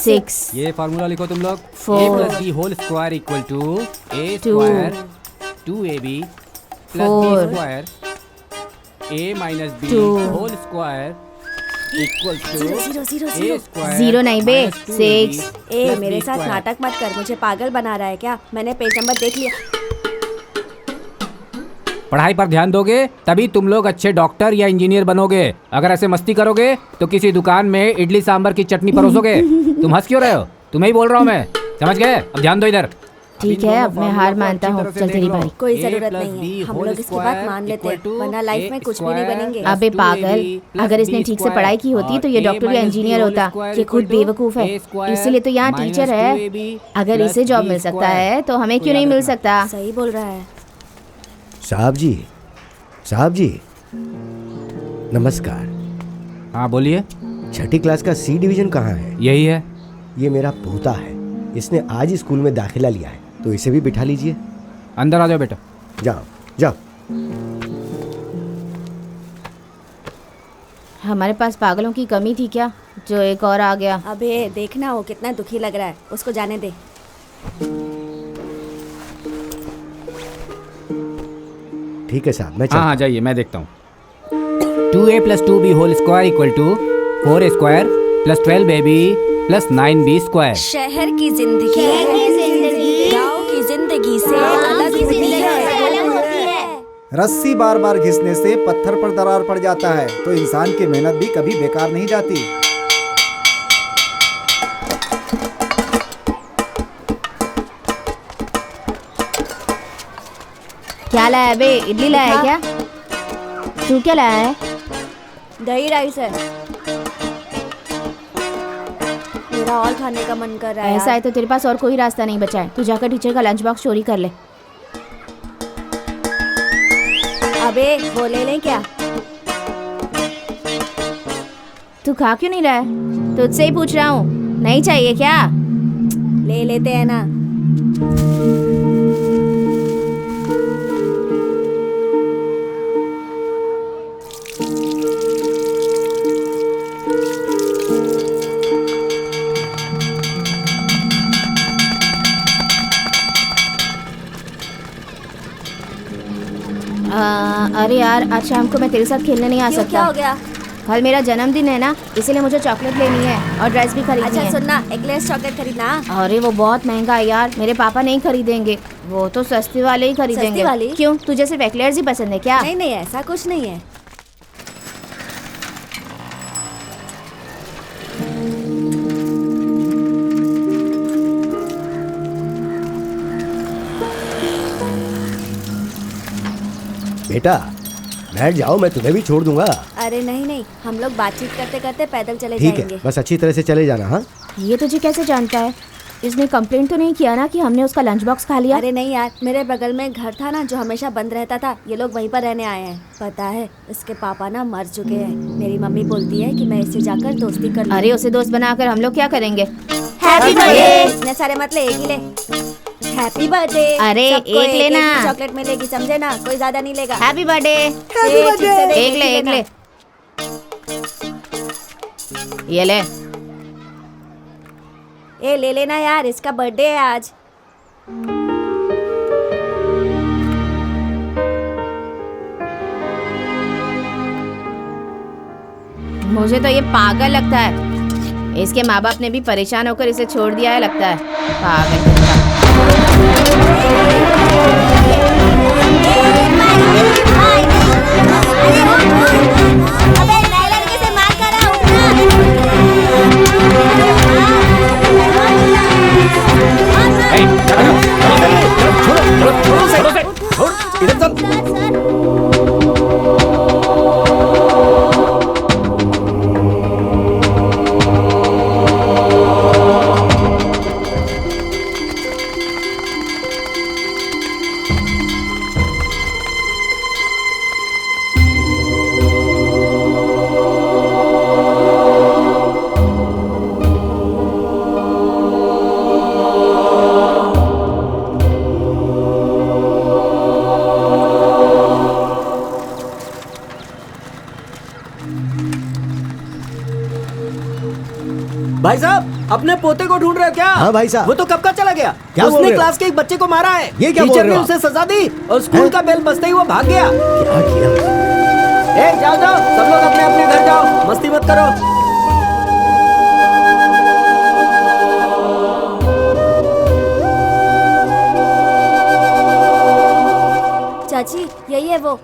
6। ये फार्मूला लिखो तुम लोग। 4 a + b whole square equal to a square 2ab + b 4 square a - b 2 whole square equal to zero zero a zero. Square 0 नहीं बे, minus 2ab 6। A plus मेरे b साथ square. नाटक मत कर, मुझे पागल बना रहा है क्या? मैंने पेज नंबर देख लिया। पढ़ाई पर ध्यान दोगे तभी तुम लोग अच्छे डॉक्टर या इंजीनियर बनोगे। अगर ऐसे मस्ती करोगे तो किसी दुकान में इडली सांभर की चटनी परोसोगे। तुम हंस क्यों रहे हो? तुम्हें ही बोल रहा हूँ मैं, समझ गए? अब ध्यान दो इधर। ठीक है, अब मैं हार मानता हूँ। चल तेरी बारी। कोई जरूरत नहीं है, हम लोग इसकी बात मान लेते हैं, वरना लाइफ में कुछ भी नहीं बनेंगे। अबे पागल, अगर इसने ठीक से पढ़ाई की होती तो ये डॉक्टर या इंजीनियर होता। ये खुद बेवकूफ है, इसीलिए तो यहाँ टीचर है। अगर इसे जॉब मिल सकता है तो हमें क्यों नहीं मिल सकता? सही बोल रहा है। साहब जी नमस्कार। हाँ बोलिए। छठी क्लास का सी डिवीजन कहाँ है? यही है। ये मेरा पोता है, इसने आज ही स्कूल में दाखिला लिया है, तो इसे भी बिठा लीजिए। अंदर आ जाओ बेटा। जाओ जाओ। हमारे पास पागलों की कमी थी क्या, जो एक और आ गया? अबे देखना वो कितना दुखी लग रहा है, उसको जाने दे। ठीक है साहब, मैं हाँ हाँ जाइए, मैं देखता हूँ। 2a + 2b whole square equal to 4a square + 12ab + 9b square. शहर की जिंदगी गाँव की जिंदगी से अलग होती है। रस्सी बार बार घिसने से पत्थर पर दरार पड़ जाता है, तो इंसान की मेहनत भी कभी बेकार नहीं जाती। क्या लाया बे? इडली लाया है क्या? तू क्या लाया है? दही राइस है, मेरा और खाने का मन कर रहा है। ऐसा है तो तेरे पास और कोई रास्ता नहीं बचा है, तू जाकर टीचर का लंच बॉक्स चोरी कर ले। अबे वो ले लें क्या? तू खा क्यों नहीं रहा है? तुझसे ही पूछ रहा हूँ, नहीं चाहिए क्या? ले लेते हैं ना। अरे यार, आज शाम को मैं तेरे साथ खेलने नहीं आ क्यों, क्या सकता। हो गया? कल मेरा जन्मदिन है ना, इसीलिए मुझे चॉकलेट लेनी है और ड्रेस भी खरीदनी अच्छा है। सुनना, एक्लेयर्स चॉकलेट खरीदना। अरे वो बहुत महंगा है यार, मेरे पापा नहीं खरीदेंगे, वो तो सस्ते वाले ही खरीदेंगे। सस्ती वाली? क्यों, तुझे सिर्फ एक्लेयर्स ही पसंद है क्या? नहीं नहीं, ऐसा कुछ नहीं है। बेटा बैठ जाओ, मैं तुम्हें भी छोड़ दूंगा। अरे नहीं नहीं, हम लोग बातचीत करते करते पैदल चले ठीक जाएंगे। है, बस अच्छी तरह से चले जाना। हाँ ये तुझे कैसे जानता है? इसने कंप्लेंट तो नहीं किया ना कि हमने उसका लंच बॉक्स खा लिया? अरे नहीं यार, मेरे बगल में घर था ना जो हमेशा बंद रहता था, ये लोग वहीं पर रहने आए हैं। पता है इसके पापा ना मर चुके हैं। मेरी मम्मी बोलती है कि मैं इससे जाकर दोस्ती कर लूं। अरे उसे दोस्त बनाकर हम लोग क्या करेंगे? Happy birthday. इतने सारे मत ले, एक ही ले। Happy birthday. अरे, एक लेना। चॉकलेट मिलेगी, समझे ना, कोई ज्यादा नहीं लेगा। Happy birthday. एक ले, एक ले। ये ले। ए ले लेना यार, इसका बर्थडे है आज। मुझे तो ये पागल लगता है। इसके माँ बाप ने भी परेशान होकर इसे छोड़ दिया है लगता है। पागल। अबे नए लड़के से मार कर रहा अपने पोते को ढूंढ रहे हो क्या? हाँ भाई साहब। वो तो कब का चला गया। क्या बोल उसने रहे हो? क्लास के एक बच्चे को मारा है। ये क्या बोल टीचर रहे ने हो उसे सजा दी और स्कूल का बेल बजते ही वो भाग गया। क्या किया? जाओ जाओ, सब लोग अपने अपने घर जाओ, मस्ती मत करो। चाची यही है वो।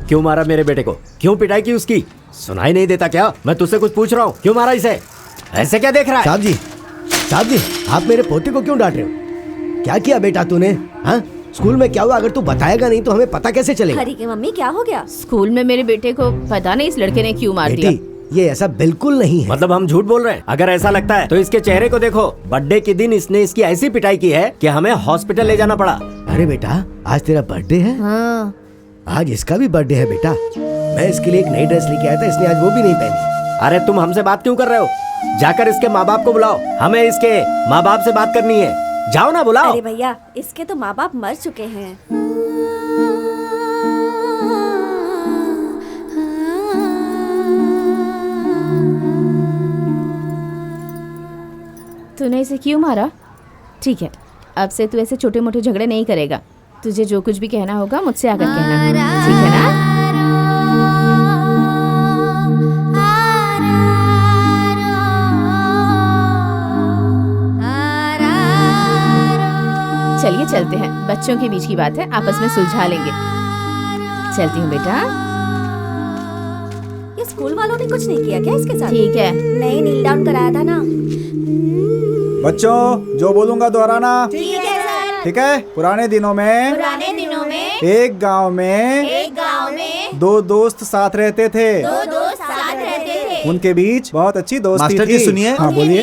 क्यों मारा मेरे बेटे को? क्यों पिटाई की उसकी? सुनाई नहीं देता क्या? मैं तुझसे कुछ पूछ रहा हूँ, क्यों मारा इसे? ऐसे क्या देख रहा है? साहब जी आप मेरे पोते को क्यों डांट रहे हो? क्या किया बेटा तूने? हाँ, स्कूल में क्या हुआ? अगर तू बताएगा नहीं तो हमें पता कैसे चलेगा? हरी की मम्मी क्या हो गया? स्कूल में मेरे बेटे को पता नहीं इस लड़के ने क्यों मार दिया। बेटी ये ऐसा बिल्कुल नहीं है। मतलब हम झूठ बोल रहे हैं? अगर ऐसा लगता है तो इसके चेहरे को देखो। बर्थडे के दिन इसने इसकी ऐसी पिटाई की है कि हमें हॉस्पिटल ले जाना पड़ा। अरे बेटा आज तेरा बर्थडे है? हाँ। आज इसका भी बर्थडे है बेटा। मैं इसके लिए एक नई ड्रेस लेके आया था, इसने आज वो भी नहीं पहनी। अरे तुम हमसे बात क्यों कर रहे हो? जाकर इसके माँ बाप को बुलाओ, हमें इसके माँ बाप से बात करनी है। जाओ ना, बुलाओ। अरे भैया इसके तो माँ बाप मर चुके हैं। तूने इसे क्यों मारा? ठीक है, अब से तू ऐसे छोटे मोटे झगड़े नहीं करेगा। तुझे जो कुछ भी कहना होगा मुझसे आकर कहना, ठीक है ना? चलिए चलते हैं, बच्चों के बीच की बात है, आपस में सुलझा लेंगे। चलती हूँ बेटा। ये स्कूल वालों ने कुछ नहीं किया क्या इसके साथ? ठीक है। नहीं, नील डाउन कराया था ना। बच्चों जो बोलूंगा दोहराना। ठीक है। पुराने दिनों में एक गांव में दो दोस्त साथ रहते थे। उनके बीच बहुत अच्छी दोस्ती मास्टर थी। जी सुनिए। हाँ बोलिए।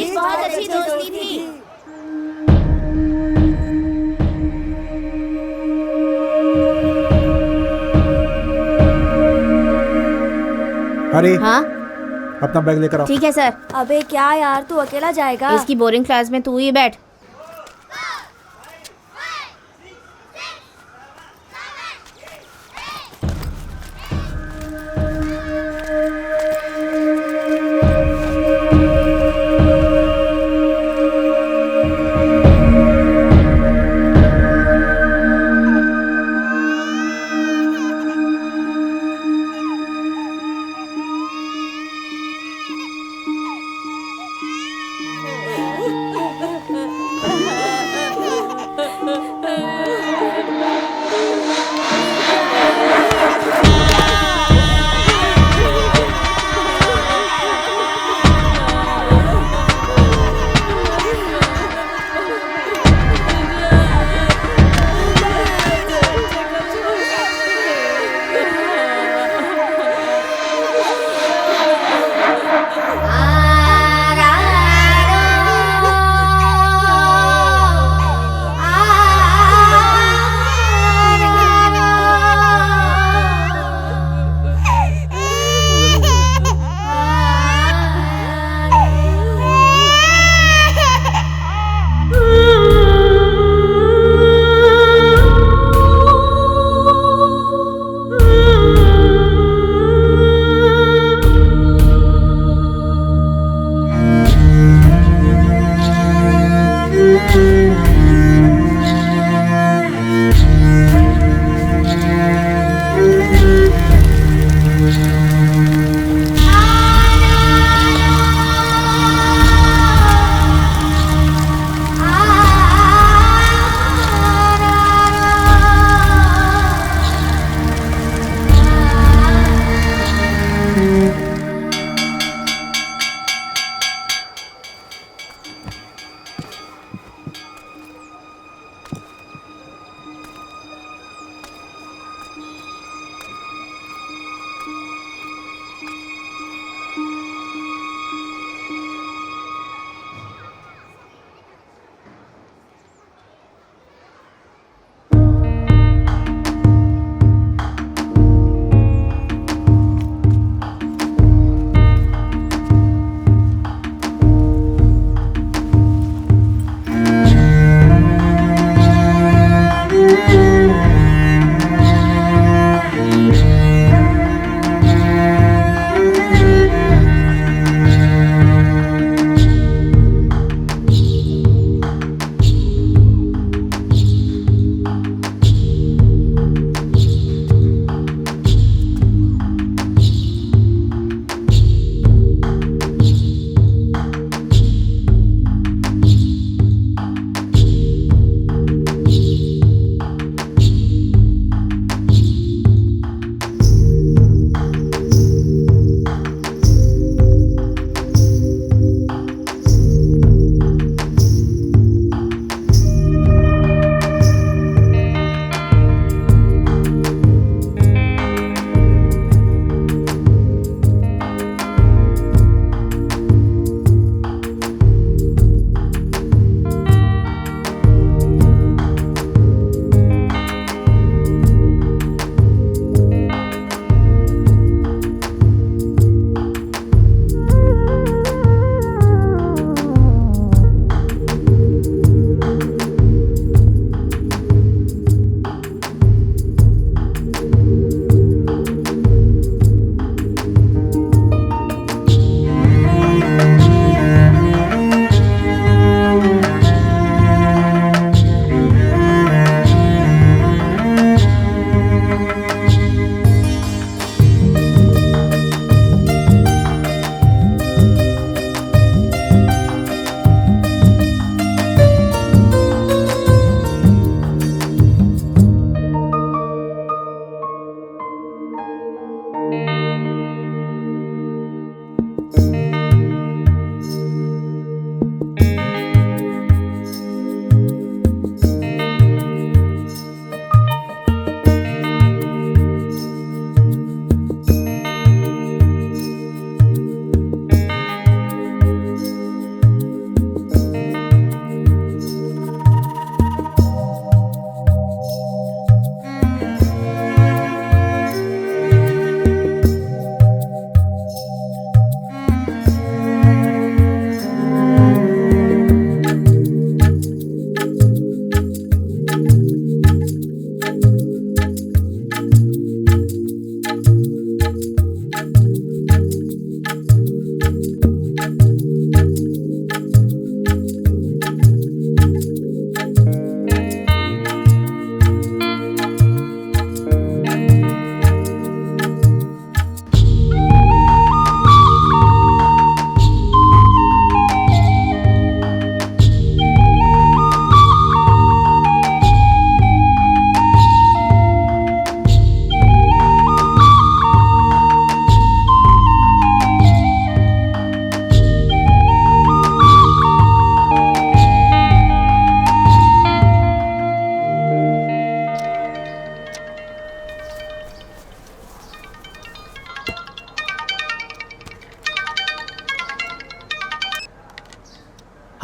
हरी हाँ अपना बैग लेकर आओ। ठीक है सर। अबे क्या यार, तू अकेला जाएगा? इसकी बोरिंग क्लास में तू ही बैठ।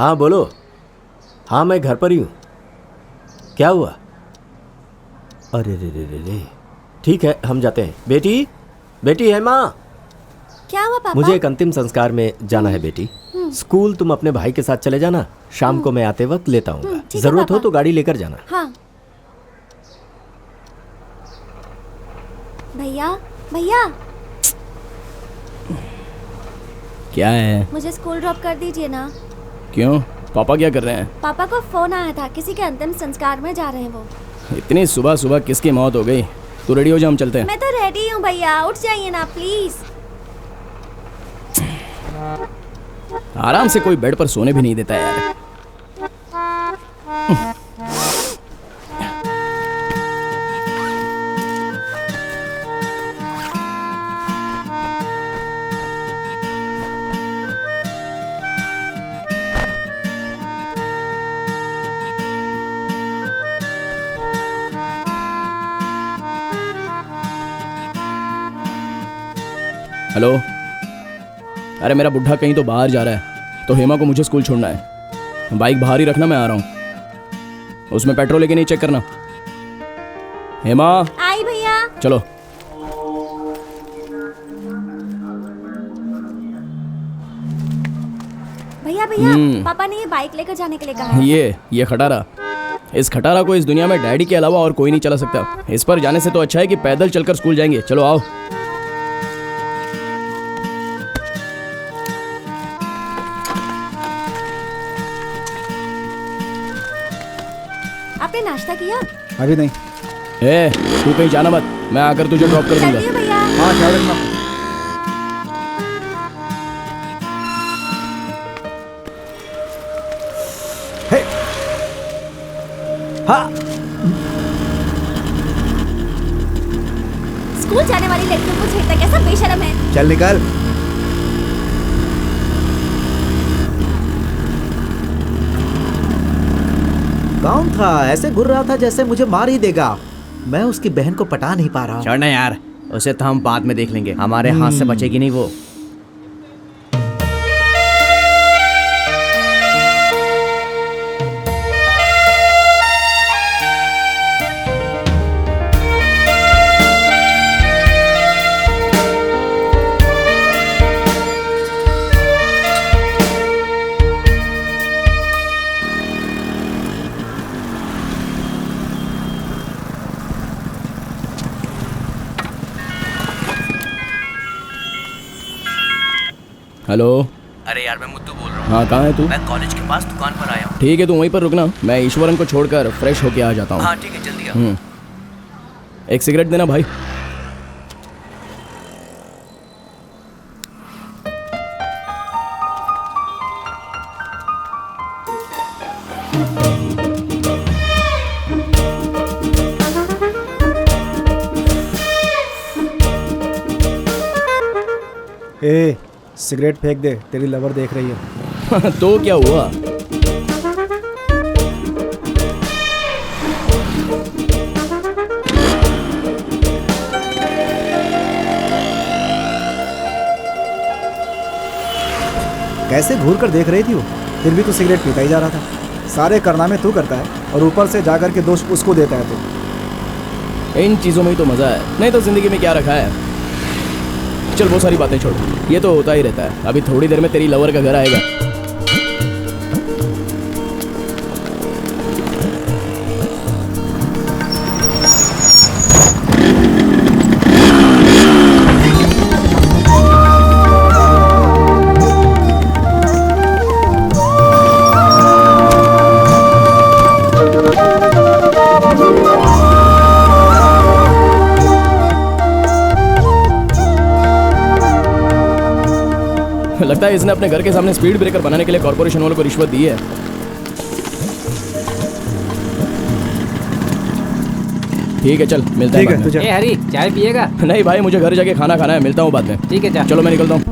हाँ बोलो। हाँ मैं घर पर ही हूँ। क्या हुआ? अरे रे रे रे रे। ठीक है हम जाते हैं। बेटी, बेटी है माँ। क्या हुआ पापा? मुझे एक अंतिम संस्कार में जाना है बेटी। स्कूल तुम अपने भाई के साथ चले जाना, शाम को मैं आते वक्त लेता हूँ। ठीक है जरूरत हो पापा। तो गाड़ी लेकर जाना। हाँ। भैया भैया, क्या है? मुझे स्कूल ड्रॉप कर दीजिए ना। क्यों? पापा क्या कर रहे हैं? पापा को फोन आया था, किसी के अंतिम संस्कार में जा रहे हैं वो। इतनी सुबह सुबह किसकी मौत हो गई? तू रेडी हो जा, हम चलते हैं। मैं तो रेडी हूँ भैया, उठ जाइए ना प्लीज। आराम से कोई बेड पर सोने भी नहीं देता यार। हेलो, अरे मेरा बुढ़ा कहीं तो बाहर जा रहा है, तो हेमा को मुझे स्कूल छोड़ना है। बाइक बाहर ही रखना, मैं आ रहा हूँ। उसमें पेट्रोल लेके नहीं चेक करना। हेमा आई भैया। चलो। भैया भैया, पापा ने ये बाइक लेकर जाने के लिए कहा है। ये खटारा, इस खटारा को इस दुनिया में डैडी के अलावा और कोई नहीं चला सकता। इस पर जाने से तो अच्छा है कि पैदल चलकर स्कूल जाएंगे। चलो आओ। आपने नाश्ता किया? अभी नहीं। ए, तू कहीं जाना मत, मैं आकर तुझे ड्रॉप कर दूंगा। चलती हूँ भैया। हाँ ख्याल रखना। हाँ स्कूल जाने वाली लड़कियों को छेड़ता कैसा बेशरम है। चल निकल। कौन था? ऐसे घुर रहा था जैसे मुझे मार ही देगा। मैं उसकी बहन को पटा नहीं पा रहा हूँ। छोड़ना यार, उसे तो हम बाद में देख लेंगे। हमारे हाथ से बचेगी नहीं वो। हेलो। अरे यार मैं मुद्दू बोल रहा हूँ। हाँ कहाँ है तू? मैं कॉलेज के पास दुकान पर आया हूँ। ठीक है, तू वहीं पर रुकना, मैं ईश्वरन को छोड़कर फ्रेश होके आ जाता हूँ। हाँ ठीक है, जल्दी आओ। एक सिगरेट देना भाई। ए सिगरेट फेंक दे, तेरी लवर देख रही है। तो क्या हुआ? कैसे घूर कर देख रही थी वो, फिर भी तू सिगरेट पीता ही जा रहा था। सारे कारनामे तू करता है और ऊपर से जाकर के दोष उसको देता है तू। इन चीज़ों में ही तो मज़ा है, नहीं तो ज़िंदगी में क्या रखा है। चल वो सारी बातें छोड़, ये तो होता ही रहता है। अभी थोड़ी देर में तेरी लवर का घर आएगा। लगता है इसने अपने घर के सामने स्पीड ब्रेकर बनाने के लिए कॉर्पोरेशन वालों को रिश्वत दी है। ठीक है चल, मिलते हैं ठीक है बाद में। तुझे। ए हरी, चाय पिएगा? नहीं भाई, मुझे घर जाके खाना खाना है, मिलता हूँ बाद में। ठीक है, जा। चलो मैं निकलता हूँ।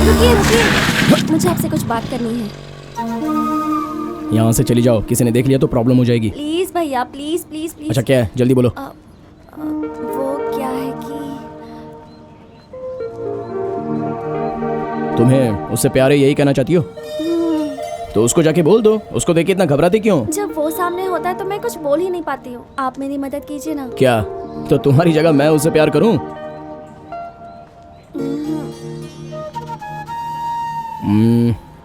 रुकिए रुकिए, मुझे आपसे कुछ बात करनी है। यहाँ से चली जाओ, किसी ने देख लिया तो प्रॉब्लम हो जाएगी। प्लीज भैया, प्लीज प्लीज प्लीज। अच्छा क्या है, जल्दी बोलो। वो क्या है तुम्हें उससे प्यार है, यही कहना चाहती हो? तो उसको जाके बोल दो। उसको देख के इतना घबराते क्यों? जब वो सामने होता है तो मैं कुछ बोल ही नहीं पाती हूँ। आप मेरी मदद कीजिए ना। क्या तो तुम्हारी जगह मैं उससे प्यार करूं?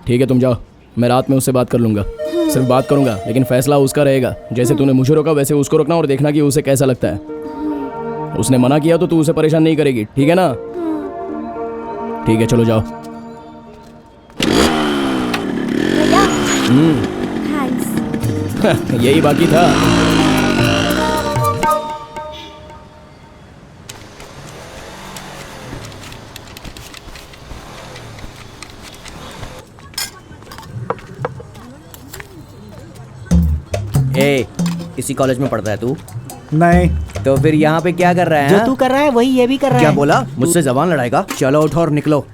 ठीक है, तुम जाओ, मैं रात में उससे बात कर लूंगा। सिर्फ बात करूंगा, लेकिन फैसला उसका रहेगा। जैसे तूने मुझे रोका वैसे उसको रोकना, और देखना कि उसे कैसा लगता है। उसने मना किया तो तू उसे परेशान नहीं करेगी, ठीक है ना? ठीक है, चलो जाओ। भैया थैंक्स। यही बाकी था। ए, इसी कॉलेज में पढ़ता है तू? नहीं। तो फिर यहाँ पे क्या कर रहा है? जो तू कर रहा है वही ये भी कर रहा क्या है। बोला? मुझसे जबान लड़ाएगा? चलो उठो और निकलो,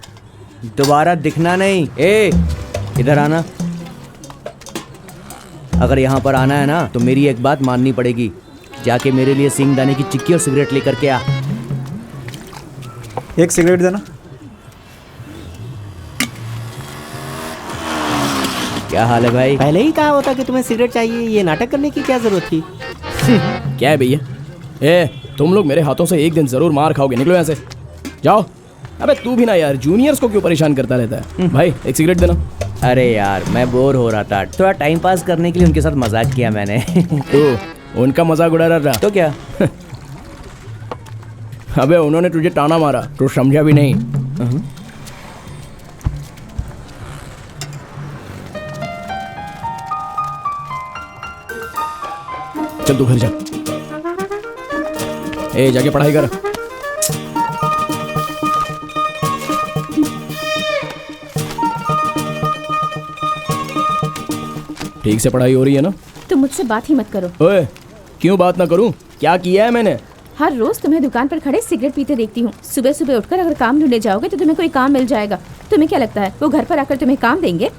दोबारा दिखना नहीं। ए, इधर आना। अगर यहाँ पर आना है ना तो मेरी एक बात माननी पड़ेगी। जाके मेरे लिए सिंगदाने की चिक्की और सिगरेट लेकर के आ। एक सिगरेट देना। क्या हाल है भाई? पहले ही कहा होता कि तुम्हें सिगरेट चाहिए, ये नाटक करने की क्या जरूरत थी? क्या है भैया? ए, तुम लोग मेरे हाथों से एक दिन जरूर मार खाओगे। निकलो यहाँ से, जाओ। अबे तू भी ना यार, जूनियर्स को क्यों परेशान करता रहता है? भाई एक सिगरेट देना। अरे यार, मैं बोर हो रहा था, थोड़ा टाइम पास करने के लिए उनके साथ मजाक किया मैंने। तो उनका मजाक उड़ा रहा तो क्या? अबे उन्होंने तुझे ताना मारा तो समझा भी नहीं। चल तू घर जा। ए, जाके पढ़ाई कर। ठीक से पढ़ाई हो रही है ना? तुम मुझसे बात ही मत करो। ओए, क्यों बात ना करूं? क्या किया है मैंने? हर रोज तुम्हें दुकान पर खड़े सिगरेट पीते देखती हूँ। सुबह सुबह उठकर अगर काम ढूंढने जाओगे तो तुम्हें कोई काम मिल जाएगा। तुम्हें क्या लगता है वो घर पर आकर तुम्हें काम देंगे?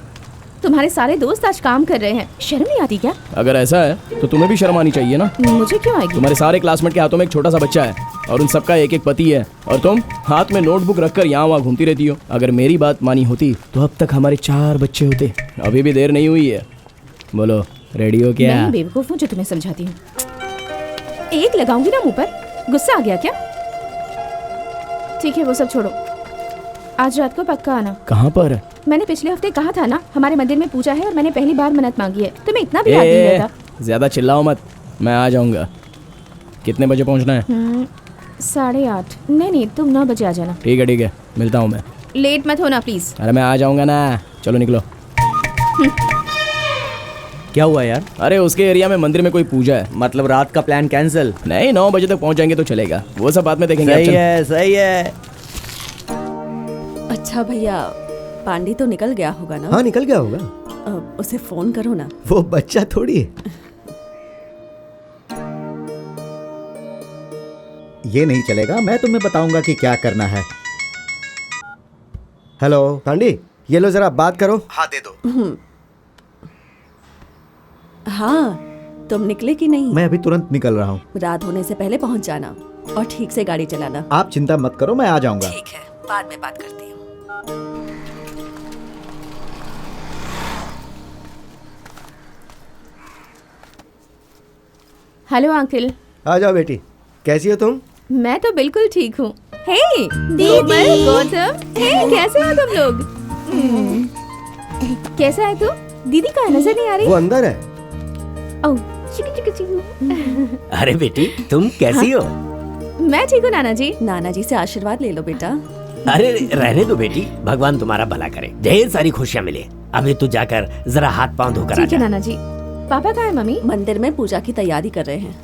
तुम्हारे सारे दोस्त आज काम कर रहे हैं, शर्म नहीं आती क्या? अगर ऐसा है तो तुम्हें भी शर्म आनी चाहिए ना। मुझे क्यों आएगी? तुम्हारे सारे क्लासमेट के हाथों में एक छोटा सा बच्चा है और उन सबका एक एक पति है, और तुम हाथ में नोटबुक रखकर यहाँ वहाँ घूमती रहती हो। अगर मेरी बात मानी होती तो अब तक हमारे 4 बच्चे होते। अभी भी देर नहीं हुई है। बोलो, रेडी हो क्या? मैं बेवकूफ हूँ जो तुम्हें समझाती हूँ। एक लगाऊंगी ना मुंह पर। गुस्सा आ गया क्या? ठीक है, वो सब छोड़ो। आज रात को पक्का आना। कहाँ पर? मैंने पिछले हफ्ते कहा था ना, हमारे मंदिर में पूजा है और मैंने पहली बार मन्नत मांगी है। तुम्हें इतना भी याद नहीं रहता? ज्यादा चिल्लाओ मत, मैं आ जाऊंगा। कितने बजे पहुंचना है? 8:30। नहीं, तुम 9 बजे आ जाना। ठीक है, मिलता हूँ मैं। लेट मत होना प्लीज। अरे मैं आ जाऊंगा ना, चलो निकलो। क्या हुआ यार? अरे उसके एरिया में मंदिर में कोई पूजा है। मतलब रात का प्लान कैंसिल? नहीं, 9 बजे तक पहुंच जाएंगे तो चलेगा, वो सब बाद में देखेंगे। सही है, सही है। अच्छा भैया, पांडी तो निकल गया होगा ना? हाँ, निकल गया होगा। उसे फोन करो ना। वो बच्चा थोड़ी है। ये नहीं चलेगा, मैं तुम्हें बताऊंगा कि क्या करना है। हेलो पांडी, ये लो जरा बात करो। हाँ, दे दो। हाँ, तुम निकले कि नहीं? मैं अभी तुरंत निकल रहा हूँ। रात होने से पहले पहुंच जाना और ठीक से गाड़ी चलाना। आप चिंता मत करो, मैं आ जाऊंगा। ठीक है, बाद में बात करती हूँ। Hello uncle. आ जाओ बेटी, कैसी हो तुम? मैं तो बिल्कुल ठीक हूँ। हे कोमल, गौतम, हे कैसे हो तुम लोग? कैसा है तू? दीदी का नजर नहीं आ रही? वो अंदर है। ओह, चिकू। अरे बेटी, तुम कैसी हो? मैं ठीक हूँ नाना जी। नाना जी से आशीर्वाद ले लो बेटा। अरे रहने दो बेटी, भगवान तुम्हारा भला करे, ढेर सारी खुशियाँ मिले। अभी तू जाकर जरा हाथ पांव धोकर आ ठीक है जा। नाना जी। पापा कहाँ है? मम्मी मंदिर में पूजा की तैयारी कर रहे हैं।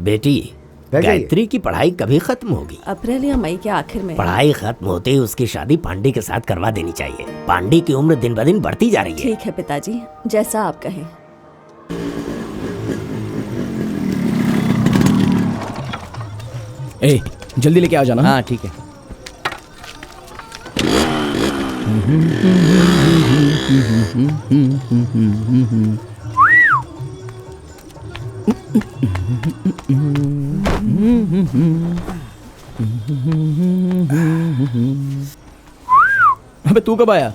बेटी, बैठ जाइए। गायत्री की पढ़ाई कभी खत्म होगी? अप्रैल या मई के आखिर में। पढ़ाई खत्म होते ही उसकी शादी पांडे के साथ करवा देनी चाहिए। पांडे की उम्र दिन ब दिन बढ़ती जा रही है। ठीक है पिताजी, जैसा आप कहें। ए, जल्दी लेके आ जाना। हाँ ठीक है। अबे तू कब आया?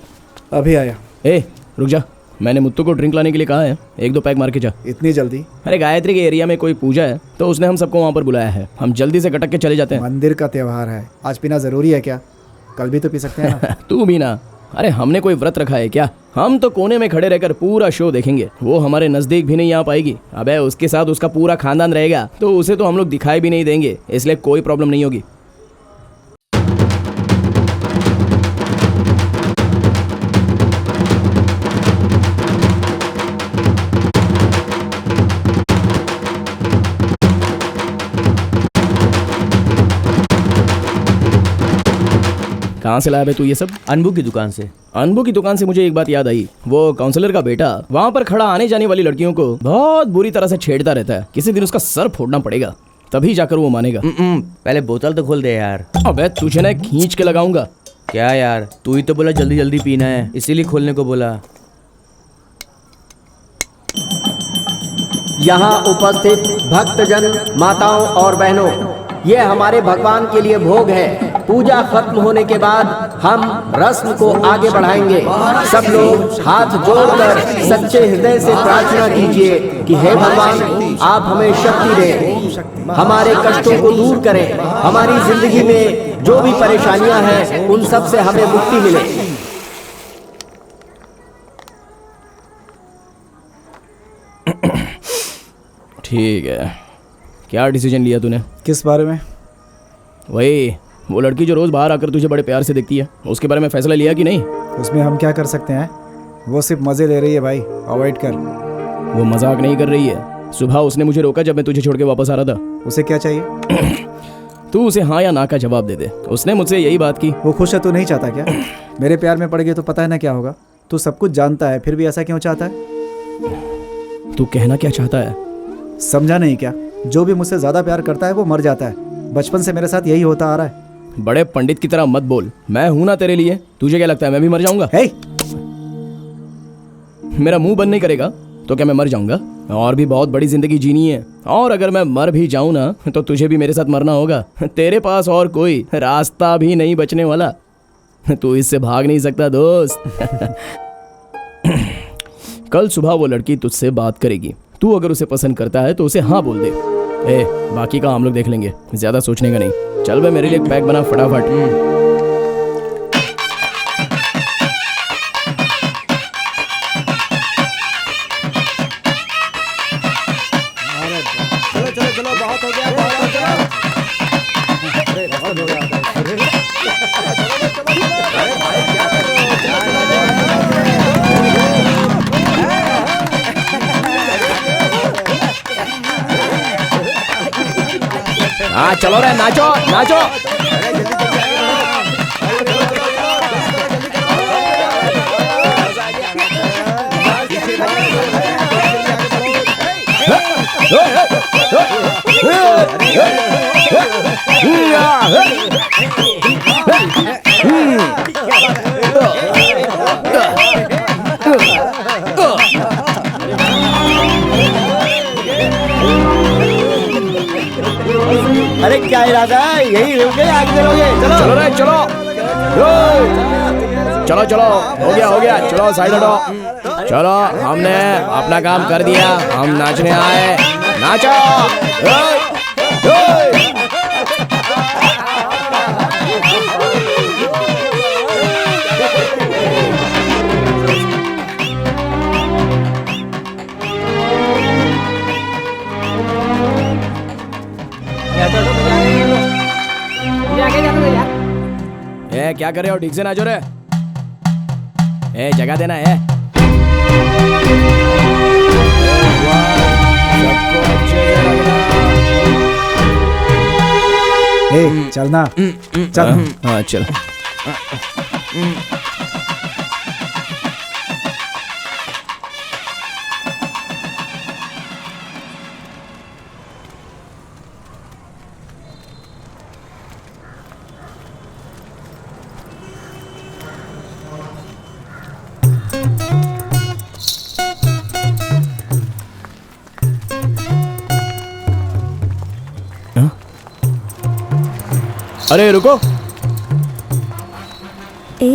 अभी आया। ए रुक जा, मैंने मुत्तू को ड्रिंक लाने के लिए कहा है, 1-2 पैक मार के जा। इतनी जल्दी? अरे गायत्री के एरिया में कोई पूजा है तो उसने हम सबको वहाँ पर बुलाया है, हम जल्दी से कटक के चले जाते हैं। मंदिर का त्योहार है, आज पीना जरूरी है क्या? कल भी तो पी सकते हैं ना। तू भी ना। अरे हमने कोई व्रत रखा है क्या? हम तो कोने में खड़े रहकर पूरा शो देखेंगे, वो हमारे नजदीक भी नहीं आ पाएगी। अबे उसके साथ उसका पूरा खानदान रहेगा तो उसे तो हम लोग दिखाई भी नहीं देंगे, इसलिए कोई प्रॉब्लम नहीं होगी। कहाँ से लाया बे तू ये सब? अनबू की दुकान से। अनबू की दुकान से मुझे एक बात याद आई, वो काउंसलर का बेटा वहाँ पर खड़ा आने जाने वाली लड़कियों को बहुत बुरी तरह से छेड़ता रहता है। किसी दिन उसका सर फोड़ना पड़ेगा, तभी जाकर वो मानेगा। पहले बोतल तो खोल दे यार। अबे तुझे ना खींच के लगाऊंगा। क्या यार, तू ही तो बोला जल्दी जल्दी पीना है, इसीलिए खोलने को बोला। यहाँ उपस्थित भक्तजन, माताओं और बहनों, ये हमारे भगवान के लिए भोग है। पूजा खत्म होने के बाद हम रस्म को आगे बढ़ाएंगे। सब लोग हाथ जोड़कर सच्चे हृदय से प्रार्थना कीजिए कि हे भगवान, आप हमें शक्ति दें, हमारे कष्टों को दूर करें, हमारी जिंदगी में जो भी परेशानियां हैं उन सब से हमें मुक्ति मिले। ठीक है, क्या डिसीजन लिया तूने? किस बारे में? वही वो लड़की जो रोज बाहर आकर तुझे बड़े प्यार से देखती है, उसके बारे में फैसला लिया कि नहीं? उसमें हम क्या कर सकते हैं, वो सिर्फ मजे ले रही है भाई, अवॉइड कर। वो मजाक नहीं कर रही है। सुबह उसने मुझे रोका जब मैं तुझे छोड़ के वापस आ रहा था। उसे क्या चाहिए? तू उसे हाँ या ना का जवाब दे दे। उसने मुझसे यही बात की। वो खुश है तो नहीं चाहता क्या? मेरे प्यार में पड़ गई तो पता है ना क्या होगा। तू सब कुछ जानता है फिर भी ऐसा क्यों चाहता है? तू कहना क्या चाहता है? समझा नहीं क्या? जो भी मुझसे ज्यादा प्यार करता है वो मर जाता है। बचपन से मेरे साथ यही होता आ रहा है। बड़े पंडित की तरह मत बोल, मैं हूं ना तेरे लिए। तुझे क्या लगता है मैं भी मर जाऊंगा? मेरा मुंह बंद नहीं करेगा तो क्या मैं मर जाऊंगा? और भी बहुत बड़ी जिंदगी जीनी है, और अगर मैं मर भी जाऊं ना तो तुझे भी मेरे साथ मरना होगा। तेरे पास और कोई रास्ता भी नहीं बचने वाला, तू इससे भाग नहीं सकता दोस्त। कल सुबह वो लड़की तुझसे बात करेगी, तू अगर उसे पसंद करता है तो उसे हाँ बोल दे। बाकी का हम लोग देख लेंगे, ज्यादा सोचने का नहीं। चल बे, मेरे लिए एक पैक बना फटाफट। चलो चलो चलो, बहुत हो गया, बहुत हो गया। अरे बहुत हो गया। अरे भाई क्या कर रहे हो? हाँ चलो रे, नाचो नाचो। अरे क्या इरादा है, यही रुके आगे चलोगे? चलो चलो रे चलो, चलो चलो, हो गया, चलो साइड हटो। चलो, हमने अपना काम कर दिया, हम नाचने आए, नाचो। क्या कर रहे हो? ठीक से नाचो रे। जगह देना है। सबको अच्छे से लगना। चलना चल। हाँ चल। अरे रुको,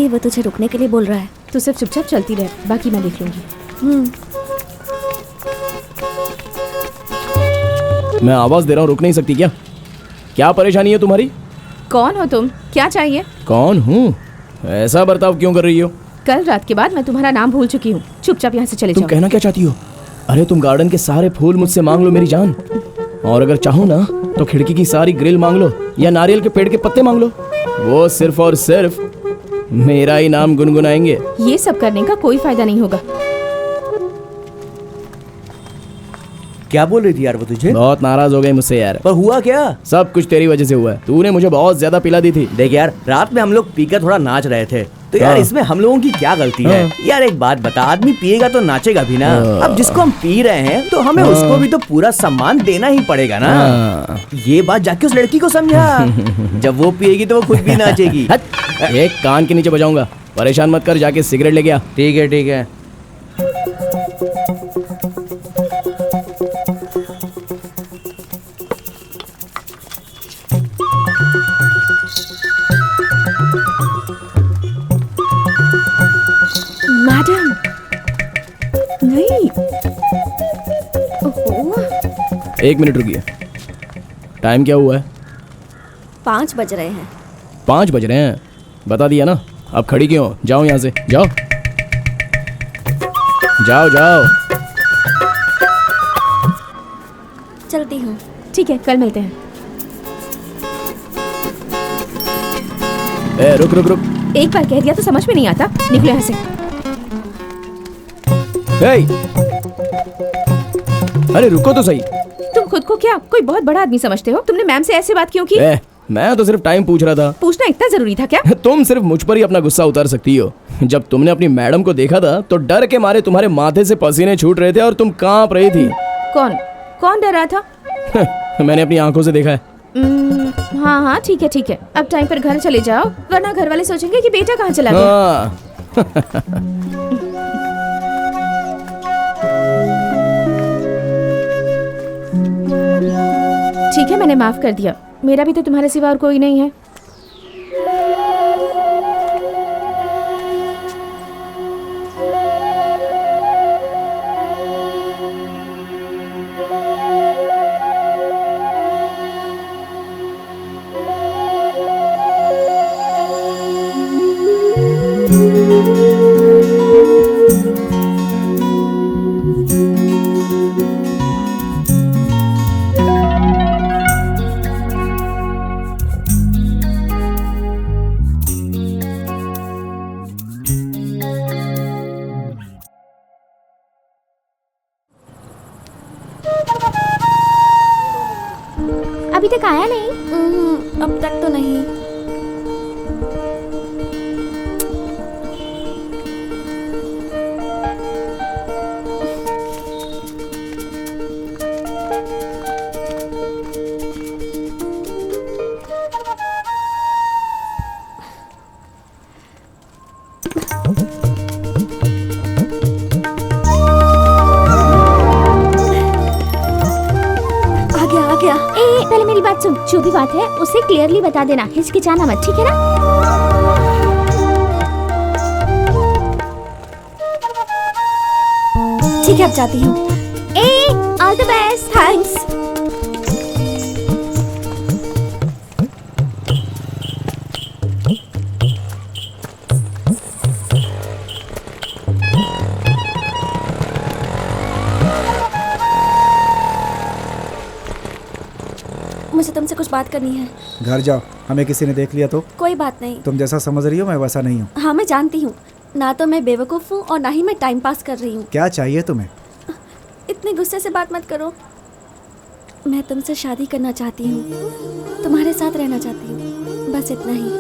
वो तुझे रुकने के लिए बोल रहा है। तू सिर्फ चुपचाप चलती रह, बाकी मैं देख लूंगी। मैं आवाज दे रहा हूँ, रुक नहीं सकती क्या? क्या परेशानी है तुम्हारी? कौन हो तुम? क्या चाहिए? कौन हूँ? ऐसा बर्ताव क्यों कर रही हो? कल रात के बाद मैं तुम्हारा नाम भूल चुकी हूँ। चुपचाप यहाँ से चले तुम जाओ। कहना क्या चाहती हो? अरे तुम गार्डन के सारे फूल मुझसे मांग लो मेरी जान, और अगर चाहो ना तो खिड़की की सारी ग्रिल मांग लो या नारियल के पेड़ के पत्ते मांग लो, वो सिर्फ और सिर्फ मेरा ही नाम गुनगुनाएंगे। ये सब करने का कोई फायदा नहीं होगा। क्या बोल रही थी यार वो तुझे? बहुत नाराज हो गई मुझसे यार। पर हुआ क्या? सब कुछ तेरी वजह से हुआ है। तूने मुझे बहुत ज्यादा पिला दी थी। देख यार, रात में हम लोग पीकर थोड़ा नाच रहे थे, तो यार हाँ। इसमें हम लोगों की क्या गलती है? यार एक बात बता, आदमी पिएगा तो नाचेगा भी ना। अब जिसको हम पी रहे हैं तो हमें उसको भी तो पूरा सम्मान देना ही पड़ेगा ना। ये बात जाके उस लड़की को समझा। जब वो पिएगी तो वो खुद भी नाचेगी। एक कान के नीचे बजाऊंगा, परेशान मत कर, जाके सिगरेट लेके आ। ठीक है ठीक है। मैडम, नहीं। ओहो। 1 मिनट रुकिए। टाइम क्या हुआ है? 5 बज रहे हैं। 5 बज रहे हैं? बता दिया ना, अब खड़ी क्यों? जाओ यहाँ से, जाओ जाओ जाओ। चलती हूँ। ठीक है, कल मिलते हैं। ए, रुक रुक रुक। एक बार कह दिया तो समझ में नहीं आता। निकलो यहाँ से। अरे रुको तो सही। तुम खुद को क्या कोई बहुत बड़ा आदमी समझते हो? तुमने मैम से ऐसे बात क्यों की? मैं तो सिर्फ टाइम पूछ रहा था। पूछना इतना जरूरी था क्या? तुम सिर्फ मुझ पर ही अपना गुस्सा उतार सकती हो। जब तुमने अपनी मैडम को देखा था तो डर के मारे तुम्हारे माथे से पसीने छूट रहे थे और तुम कांप रही थी। कौन डर रहा था? मैंने अपनी आंखों से देखा है। हाँ हाँ, ठीक है ठीक है। अब टाइम पर घर चले जाओ, वरना घर वाले सोचेंगे कि बेटा कहाँ चला गया। ठीक है, मैंने माफ कर दिया। मेरा भी तो तुम्हारे सिवा और कोई नहीं है। अभी तक आया नहीं? अब तक तो नहीं। पहले मेरी बात सुन, जो भी बात है उसे क्लियरली बता देना, हिचकिचाना मत, ठीक है ना? ठीक है, अब जाती हूँ। All the best. थैंक्स। मुझे तुमसे कुछ बात करनी है। घर जाओ, हमें किसी ने देख लिया तो? कोई बात नहीं। तुम जैसा समझ रही हो मैं वैसा नहीं हूँ। हाँ, मैं जानती हूँ। ना तो मैं बेवकूफ़ हूँ और ना ही मैं टाइम पास कर रही हूँ। क्या चाहिए तुम्हें? इतने गुस्से से बात मत करो। मैं तुमसे शादी करना चाहती हूँ, तुम्हारे साथ रहना चाहती हूँ, बस इतना ही।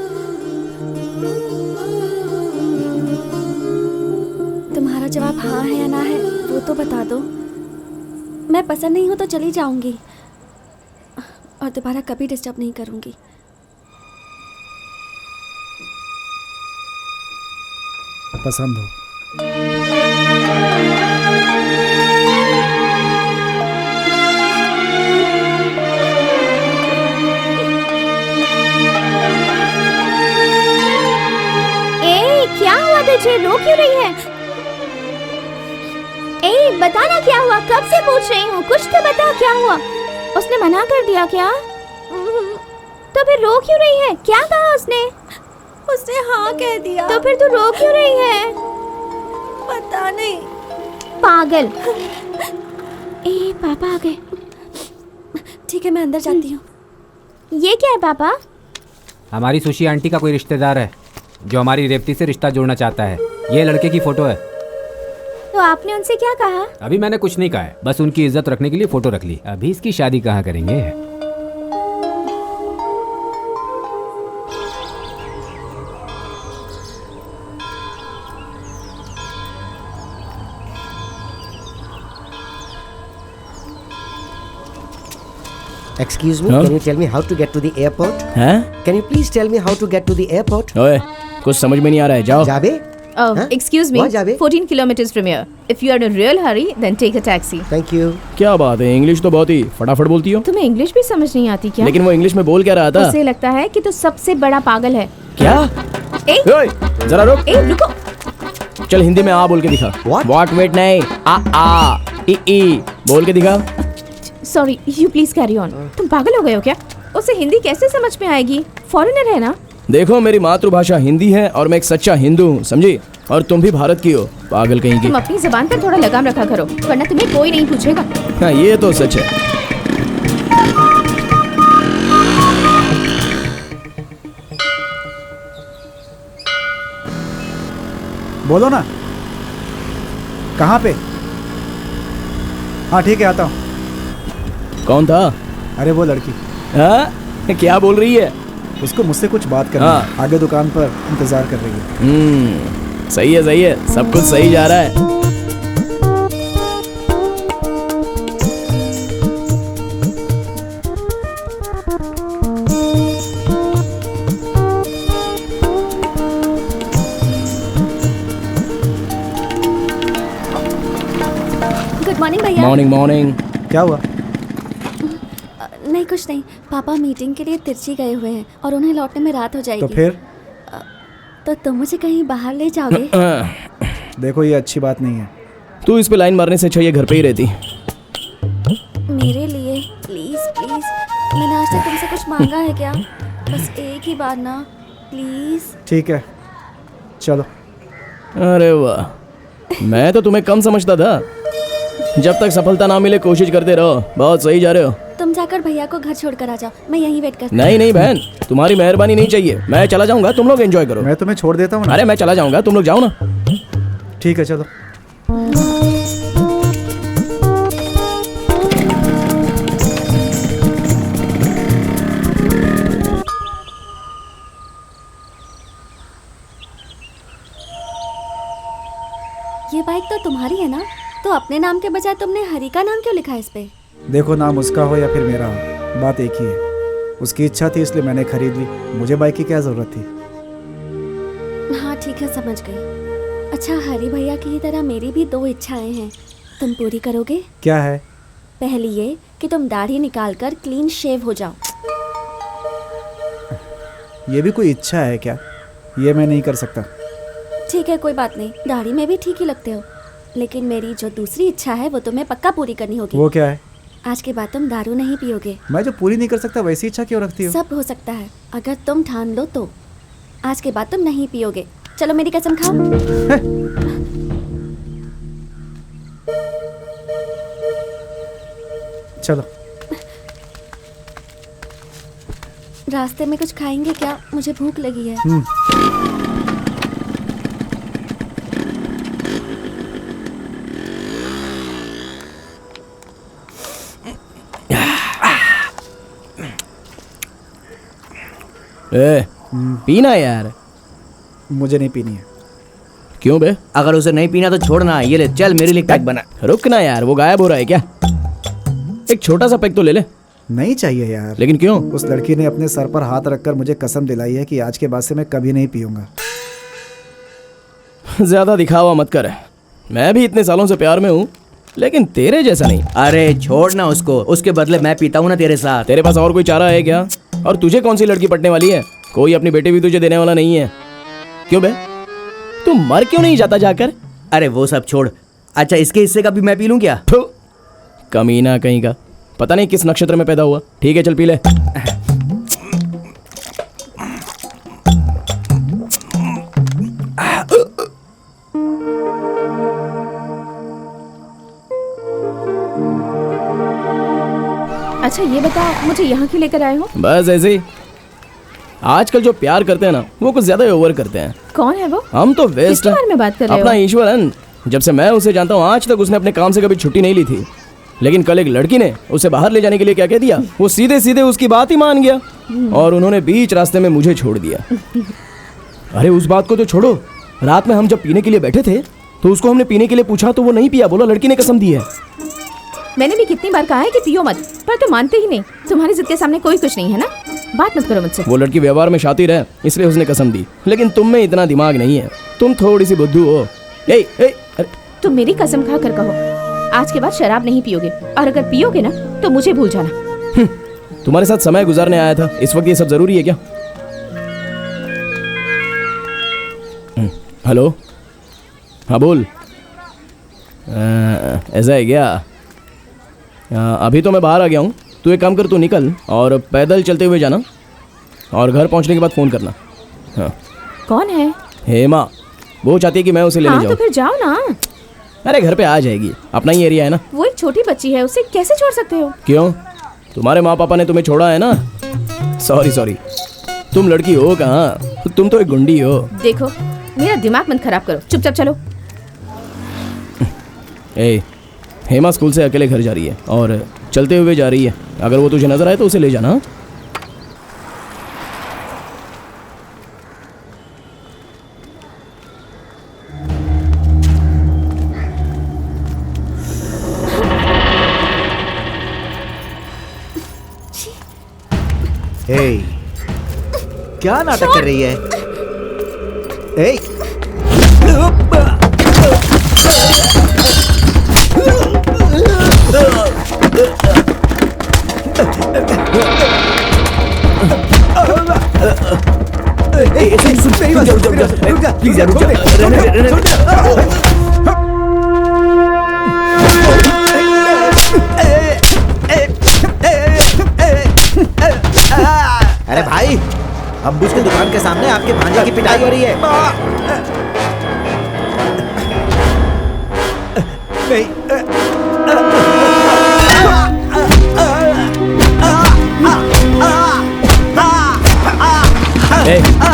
तुम्हारा जवाब हाँ है या ना है वो तो बता दो। मैं पसंद नहीं हूँ तो चली जाऊंगी और दोबारा कभी डिस्टर्ब नहीं करूंगी। पसंद हो? मुझे, रो क्यों रही है? ए बताना क्या हुआ, कब से पूछ रही हूँ, कुछ तो बता क्या हुआ। उसने मना कर दिया क्या? तो फिर रो क्यों रही है, क्या कहा उसने? उसने हाँ कह दिया। तो फिर तू रो क्यों रही है? पता नहीं। पागल। ए पापा आ गए। ठीक है मैं अंदर जाती हूँ। ये क्या है पापा? हमारी सुशी आंटी का कोई रिश्तेदार है जो हमारी रेवती से रिश्ता जोड़ना चाहता है। ये लड़के की फोटो है। तो आपने उनसे क्या कहा? अभी मैंने कुछ नहीं कहा है, बस उनकी इज्जत रखने के लिए फोटो रख ली। अभी इसकी शादी कहाँ करेंगे? Excuse me, can you tell me how to get to the airport? हैं? Can you please tell me how to get to the airport? ओए, कुछ समझ में नहीं आ रहा है, जाओ। जाबे? Excuse me, What, जाबे? 14 kilometers from here. If you are in a real hurry, then take a taxi. Thank you. क्या बात है, इंग्लिश तो बहुत ही फटाफट बोलती हो। तुम्हें इंग्लिश भी समझ नहीं आती क्या? लेकिन वो इंग्लिश में बोल क्या रहा था? उसे लगता है कि तू सबसे बड़ा पागल है। क्या? ए, ओए, जरा रुक। ए, रुको। चल हिंदी में आ बोल के दिखा। What wait नहीं, आ ई बोल के दिखा। Sorry, you please carry on. तुम पागल हो गए हो क्या? उसे हिंदी कैसे समझ में आएगी? फॉरेनर है ना। देखो मेरी मातृभाषा हिंदी है और मैं एक सच्चा हिंदू हूँ, समझी? और तुम भी भारत की हो, पागल कहीं की। तुम अपनी जुबान पर थोड़ा लगाम रखा करो, वरना तुम्हें कोई नहीं पूछेगा। हाँ ये तो सच है। बोलो ना, कहाँ पे? हाँ ठीक है, आता हूँ। कौन था? अरे वो लड़की। हाँ क्या बोल रही है? उसको मुझसे कुछ बात करनी है। आगे दुकान पर इंतजार कर रही है। सही है, सब कुछ सही जा रहा है। गुड मॉर्निंग भैया। मॉर्निंग। क्या हुआ? नहीं कुछ नहीं, पापा मीटिंग के लिए तिरची गए हुए हैं और उन्हें लौटने में रात हो जाएगी। तो फिर? तो तुम मुझे कहीं बाहर ले जाओगे? देखो ये अच्छी बात नहीं है। तू इस पे लाइन मारने से अच्छा ये घर पे ही रहती। मेरे लिए प्लीज प्लीज, मैंने आज तक तुमसे कुछ मांगा है क्या? बस एक ही बार ना, प्लीज। ठीक है चलो। अरे वाह, मैं तो तुम्हें कम समझता था। जब तक सफलता ना मिले कोशिश करते रहो, बहुत सही जा रहे हो। तुम जाकर भैया को घर छोड़ कर आ जाओ, मैं यहीं वेट करती हूँ। नहीं बहन, तुम्हारी मेहरबानी नहीं चाहिए, मैं चला जाऊंगा, तुम लोग एंजॉय करो। मैं तुम्हें छोड़ देता हूँ। अरे मैं चला जाऊंगा, तुम लोग जाओ ना। ठीक है चलो। ये बाइक तो तुम्हारी है ना? तो अपने नाम के बजाय तुमने हरी का नाम क्यों लिखा है इस पे? देखो नाम उसका हो या फिर मेरा हो, बात एक ही है। उसकी इच्छा थी इसलिए मैंने खरीद ली, मुझे बाइक की क्या जरूरत थी? हाँ ठीक है, समझ गई। अच्छा, हरी भैया की तरह मेरी भी 2 इच्छाएं हैं, तुम पूरी करोगे? क्या है? पहली ये कि तुम दाढ़ी निकाल कर क्लीन शेव हो जाओ। ये भी कोई इच्छा है क्या? ये मैं नहीं कर सकता। ठीक है कोई बात नहीं, दाढ़ी में भी ठीक ही लगते हो, लेकिन मेरी जो दूसरी इच्छा है वो तुम्हें पक्का पूरी करनी होगी। वो क्या है? आज के बाद तुम दारू नहीं पियोगे। मैं जो पूरी नहीं कर सकता वैसी इच्छा क्यों रखती हो? सब हो सकता है, अगर तुम ठान लो तो। आज के बाद तुम नहीं पियोगे, चलो मेरी कसम खाओ। चलो। रास्ते में कुछ खाएंगे क्या? मुझे भूख लगी है। पीना यार। मुझे नहीं पीनी है। क्यों बे? अगर उसे नहीं पीना तो छोड़ना। ये ले, चल मेरे लिए पैक बना। रुकना यार, वो गायब हो रहा है क्या? एक छोटा सा पैक तो ले ले। नहीं चाहिए यार। लेकिन क्यों? उस लड़की ने अपने सर पर हाथ रखकर मुझे कसम दिलाई है कि आज के बाद से मैं कभी नहीं पीऊंगा। ज्यादा दिखावा मत कर, मैं भी इतने सालों से प्यार में हूँ, लेकिन तेरे जैसा नहीं। अरे छोड़ना उसको, उसके बदले मैं पीता हूँ ना तेरे साथ। तेरे पास और कोई चारा है क्या? और तुझे कौन सी लड़की पटने वाली है? कोई अपनी बेटी भी तुझे देने वाला नहीं है। क्यों बे? तू मर क्यों नहीं जाता जाकर? अरे वो सब छोड़। अच्छा इसके हिस्से का भी मैं पी लूं क्या? कमीना कहीं का, पता नहीं किस नक्षत्र में पैदा हुआ। ठीक है चल पी ले। अच्छा ये बताओ, मुझे यहाँ क्यों लेकर आए हो? बस ऐसे ही। आजकल जो प्यार करते हैं ना, वो कुछ ज्यादा ओवर करते हैं। कौन है वो? हम तो वेस्ट किसके बारे में बात कर रहे हो? अपना ईश्वरन। जब से मैं उसे जानता हूँ आज तक उसने अपने काम से कभी छुट्टी नहीं ली थी। लेकिन कल एक लड़की ने उसे बाहर ले जाने के लिए क्या कह दिया, वो सीधे सीधे उसकी बात ही मान गया और उन्होंने बीच रास्ते में मुझे छोड़ दिया। अरे उस बात को तो छोड़ो, रात में हम जब पीने के लिए बैठे थे तो उसको हमने पीने के लिए पूछा तो वो नहीं पिया, बोला लड़की ने कसम दी है। मैंने भी कितनी बार कहा है कि पियो मत, पर तुम मानते ही नहीं। तुम्हारी जिद के सामने कोई कुछ नहीं है ना, बात मत करो मुझसे। वो लड़की व्यवहार में शातिर है इसलिए उसने कसम दी, लेकिन तुम में इतना दिमाग नहीं है, तुम थोड़ी सी बुद्धू हो। अरे तुम मेरी कसम खा कर कहो, आज के बाद शराब नहीं पियोगे, और अगर पियोगे ना तो मुझे भूल जाना। तुम्हारे साथ समय गुजारने आया था, इस वक्त ये सब जरूरी है क्या? हेलो, हाँ बोल। ऐसा है क्या? अभी तो मैं बाहर आ गया हूँ, तू एक काम कर, तू निकल और पैदल चलते हुए जाना और घर पहुँचने के बाद फ़ोन करना। हाँ। कौन है? हेमा, वो चाहती है कि मैं उसे लेने हाँ, जाऊँ। तो फिर जाओ ना। अरे घर पे आ जाएगी, अपना ही एरिया है ना। वो एक छोटी बच्ची है, उसे कैसे छोड़ सकते हो? क्यों, तुम्हारे माँ पापा ने तुम्हें छोड़ा है ना। सॉरी, तुम लड़की हो कहाँ, तुम तो एक गुंडी हो। देखो मेरा दिमाग मत खराब करो, चुपचाप चलो। हेमा स्कूल से अकेले घर जा रही है और चलते हुए जा रही है, अगर वो तुझे नजर आए तो उसे ले जाना। क्या नाटक कर रही है? प्लीज रुक अरे भाई, अब्बूस की दुकान के सामने आपके भांजे की पिटाई हो रही है।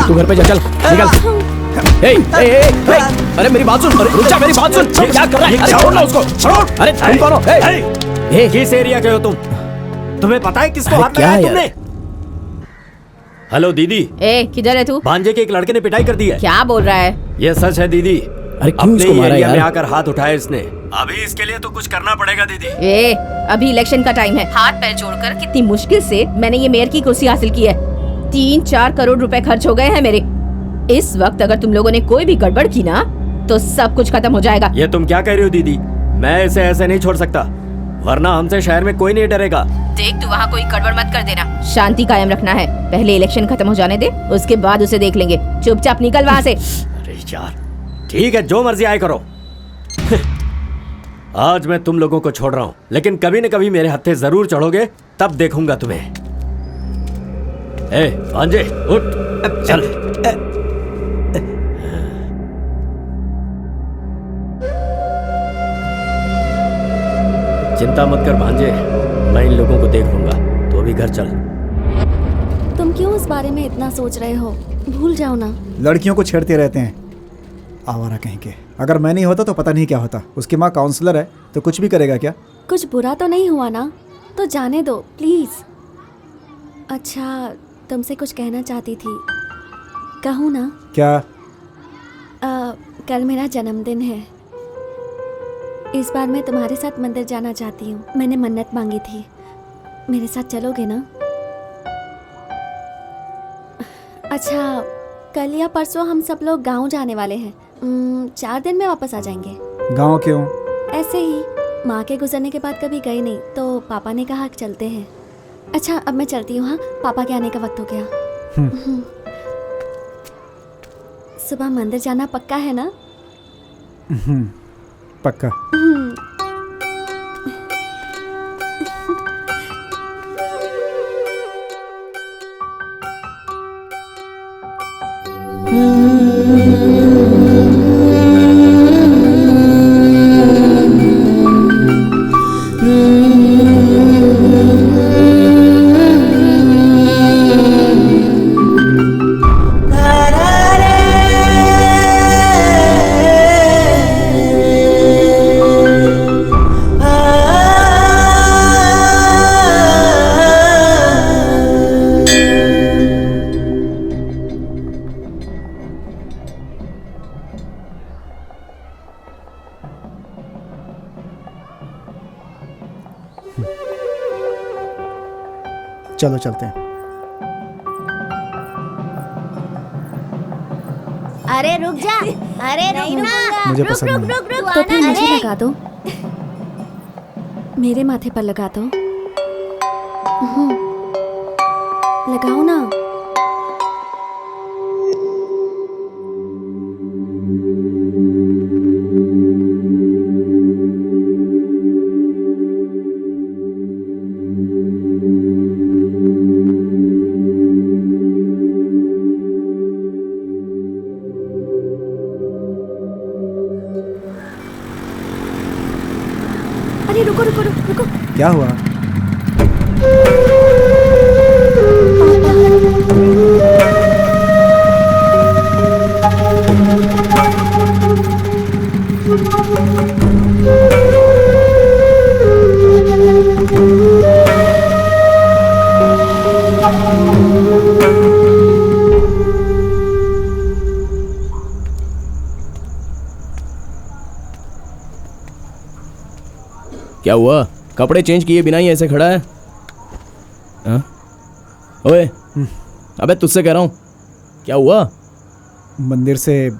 तू घर पे जा, चल निकल। अरे मेरी बात सुन, रुक जा, मेरी बात सुन। क्या कर रहा है? अरे छोड़ ना उसको, छोड़। अरे तुम कौन हो? किस एरिया के हो तुम? तुम्हें पता है किसको हाथ क्या लगाया तुमने? हेलो दीदी। किधर है तू? भांजे के एक लड़के ने पिटाई कर दी है। क्या बोल रहा है? ये सच है दीदी। अरे क्यों इसको मारा एरिया यार? में आकर हाथ उठाया इसने। अभी इसके लिए तो कुछ करना पड़ेगा दीदी। अभी इलेक्शन का टाइम है, हाथ पैर जोड़कर कितनी मुश्किल से मैंने ये मेयर की कुर्सी हासिल की है। 3-4 करोड़ रुपए खर्च हो गए हैं मेरे। इस वक्त अगर तुम लोगों ने कोई भी गड़बड़ की ना तो सब कुछ खत्म हो जाएगा। ये तुम क्या कह रही हो दीदी? मैं इसे ऐसे नहीं छोड़ सकता, वरना हमसे शहर में कोई नहीं डरेगा। देख तू वहाँ कोई गड़बड़ मत कर देना, शांति कायम रखना है। पहले इलेक्शन खत्म हो जाने दे, उसके बाद उसे देख लेंगे। चुपचाप निकल वहाँ से। अरे यार ठीक है, जो मर्जी आए करो। आज मैं तुम लोगों को छोड़ रहा हूँ, लेकिन कभी न कभी मेरे हत्थे जरूर चढ़ोगे, तब देखूंगा तुम्हें। भांजे उठ, चल। चिंता मत कर भांजे, मैं इन लोगों को देख लूंगा। तो अभी घर चल। तुम क्यों इस बारे में इतना सोच रहे हो? भूल जाओ ना। लड़कियों को छेड़ते रहते हैं, आवारा कहीं के। अगर मैं नहीं होता तो पता नहीं क्या होता। उसकी माँ काउंसलर है तो कुछ भी करेगा क्या? कुछ बुरा तो नहीं हुआ ना, तो जाने दो प्लीज। अच्छा तुमसे कुछ कहना चाहती थी, कहूँ ना? क्या? कल मेरा जन्मदिन है। इस बार मैं तुम्हारे साथ मंदिर जाना चाहती हूँ। मैंने मन्नत मांगी थी, मेरे साथ चलोगे ना? अच्छा कल या परसों हम सब लोग गांव जाने वाले हैं। 4 दिन में वापस आ जाएंगे। गांव क्यों? ऐसे ही, माँ के गुजरने के बाद कभी गए नहीं तो पापा ने कहा चलते हैं। अच्छा अब मैं चलती हूँ, हाँ पापा के आने का वक्त हो गया। सुबह मंदिर जाना पक्का है ना? पक्का। चलो चलते हैं। अरे रुक जा, अरे रुक मुझे पसंद नहीं। रुक तो फिर मुझे लगा दो, मेरे माथे पर लगा दो। लगाओ ना। अरे रुको रुको रुको रुको। क्या हुआ? क्या हुआ? कपड़े चेंज किए बिना ही ऐसे खड़ा है? हाँ? ओए, अबे तुझसे कह रहा हूँ, क्या हुआ? मंदिर से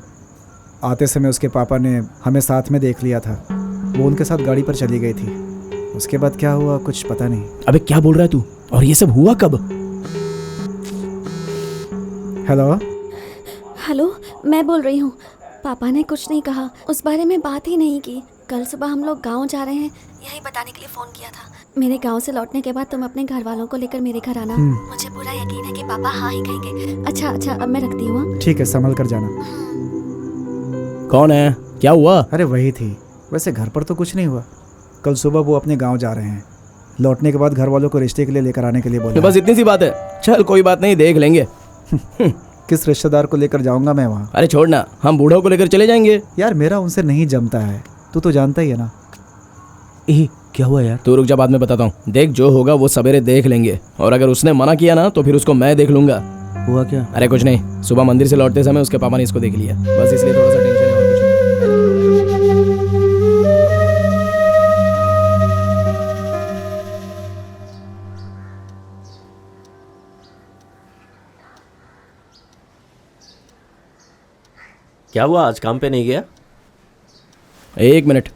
आते समय उसके पापा ने हमें साथ में देख लिया था। वो उनके साथ गाड़ी पर चली गई थी। उसके बाद क्या हुआ कुछ पता नहीं। अबे क्या बोल रहा है तू? और ये सब हुआ कब? हेलो हेलो, मैं बोल रही हूँ। पापा ने कुछ नहीं कहा, उस बारे में बात ही नहीं की। कल सुबह हम लोग गांव जा रहे हैं, यही बताने के लिए फ़ोन किया था। मेरे गांव से लौटने के बाद तुम अपने घर वालों को लेकर मेरे घर आना। मुझे पूरा यकीन है कि पापा हाँ ही कहेंगे। अच्छा अच्छा, अब मैं रखती हूँ। ठीक है, संभल कर जाना। कौन है? क्या हुआ? अरे वही थी। वैसे घर पर तो कुछ नहीं हुआ। कल सुबह वो अपने गांव जा रहे हैं। लौटने के बाद घर वालों को रिश्ते के लिए लेकर आने के लिए बोला। बस इतनी सी बात है। चल कोई बात नहीं, देख लेंगे। किस रिश्तेदार को लेकर जाऊंगा मैं वहाँ? अरे छोड़ना, हम बूढ़ों को लेकर चले जाएंगे। यार मेरा उनसे नहीं जमता है, तू तो जानता ही है ना। क्या हुआ यार? तू रुक जा, बाद में बताता हूँ। देख जो होगा वो सवेरे देख लेंगे, और अगर उसने मना किया ना तो फिर उसको मैं देख लूंगा। हुआ क्या? अरे कुछ नहीं, सुबह मंदिर से लौटते समय उसके पापा ने इसको देख लिया, बस इसलिए थोड़ा सा टेंशन है, और कुछ नहीं। क्या हुआ, आज काम पे नहीं गया? एक मिनट,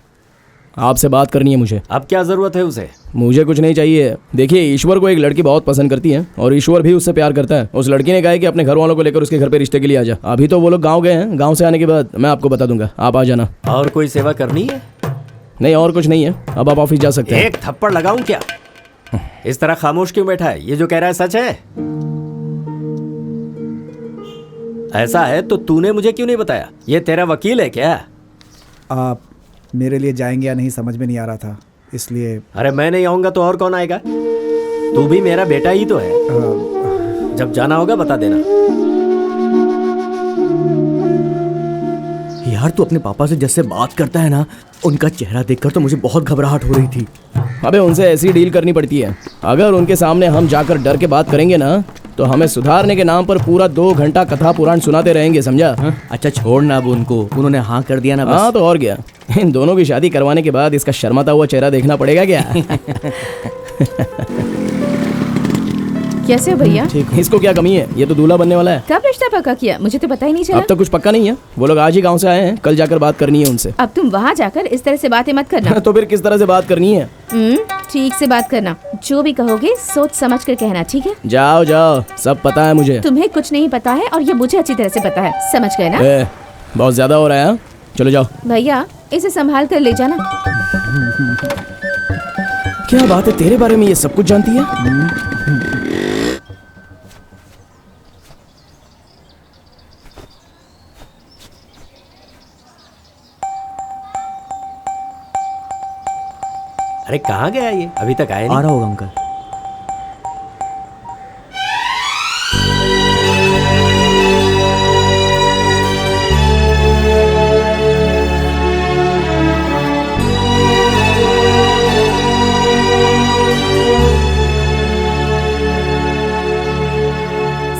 आपसे बात करनी है मुझे। अब क्या जरूरत है उसे? मुझे कुछ नहीं चाहिए। देखिए, ईश्वर को एक लड़की बहुत पसंद करती है और ईश्वर भी उससे प्यार करता है। उस लड़की ने कहा है कि अपने घर वालों को लेकर उसके घर पे रिश्ते के लिए आ जा। अभी तो वो लोग गांव गए हैं, गांव से आने के बाद मैं आपको बता दूंगा, आप आ जाना। और कोई सेवा करनी है? नहीं, और कुछ नहीं है, अब आप ऑफिस जा सकते हैं। एक थप्पड़ लगाऊं क्या? इस तरह खामोश क्यों बैठा है? ये जो कह रहा है सच है? ऐसा है तो तूने मुझे क्यों नहीं बताया? ये तेरा वकील है क्या? आप मेरे लिए जाएंगे या नहीं समझ में नहीं आ रहा था, इसलिए। अरे मैं नहीं आऊंगा तो और कौन आएगा? तू भी मेरा बेटा ही तो है। जब जाना होगा बता देना। यार तू अपने पापा से जैसे बात करता है ना, उनका चेहरा देखकर तो मुझे बहुत घबराहट हो रही थी। अबे उनसे ऐसी डील करनी पड़ती है। अगर उनके सामने हम जाकर डर के बात करेंगे ना तो हमें सुधारने के नाम पर पूरा 2 घंटा कथा पुराण सुनाते रहेंगे, समझा? अच्छा छोड़ना अब उनको, उन्होंने हाँ कर दिया ना बस। हाँ तो और क्या, इन दोनों की शादी करवाने के बाद इसका शर्माता हुआ चेहरा देखना पड़ेगा क्या? कैसे हो भैया? ठीक। इसको क्या कमी है? ये तो दूल्हा बनने वाला है। कब रिश्ता पक्का किया? मुझे तो पता ही नहीं चला। अब तक कुछ पक्का नहीं है। वो लोग आज ही गांव से आए हैं, कल जाकर बात करनी है उनसे। अब तुम वहाँ जाकर इस तरह से बातें मत करना। तो फिर किस तरह से बात करनी है? ठीक से बात करना, जो भी कहोगे सोच समझ कर कहना, ठीक है? जाओ जाओ, सब पता है मुझे। तुम्हें कुछ नहीं पता है और ये मुझे अच्छी तरह से पता है, समझ गए ना? बहुत ज्यादा हो रहा है। चलो जाओ। भैया इसे संभाल कर ले जाना। क्या बात है, तेरे बारे में ये सब कुछ जानती है? अरे कहाँ गया ये? अभी तक आया नहीं। आ रहा होगा अंकल।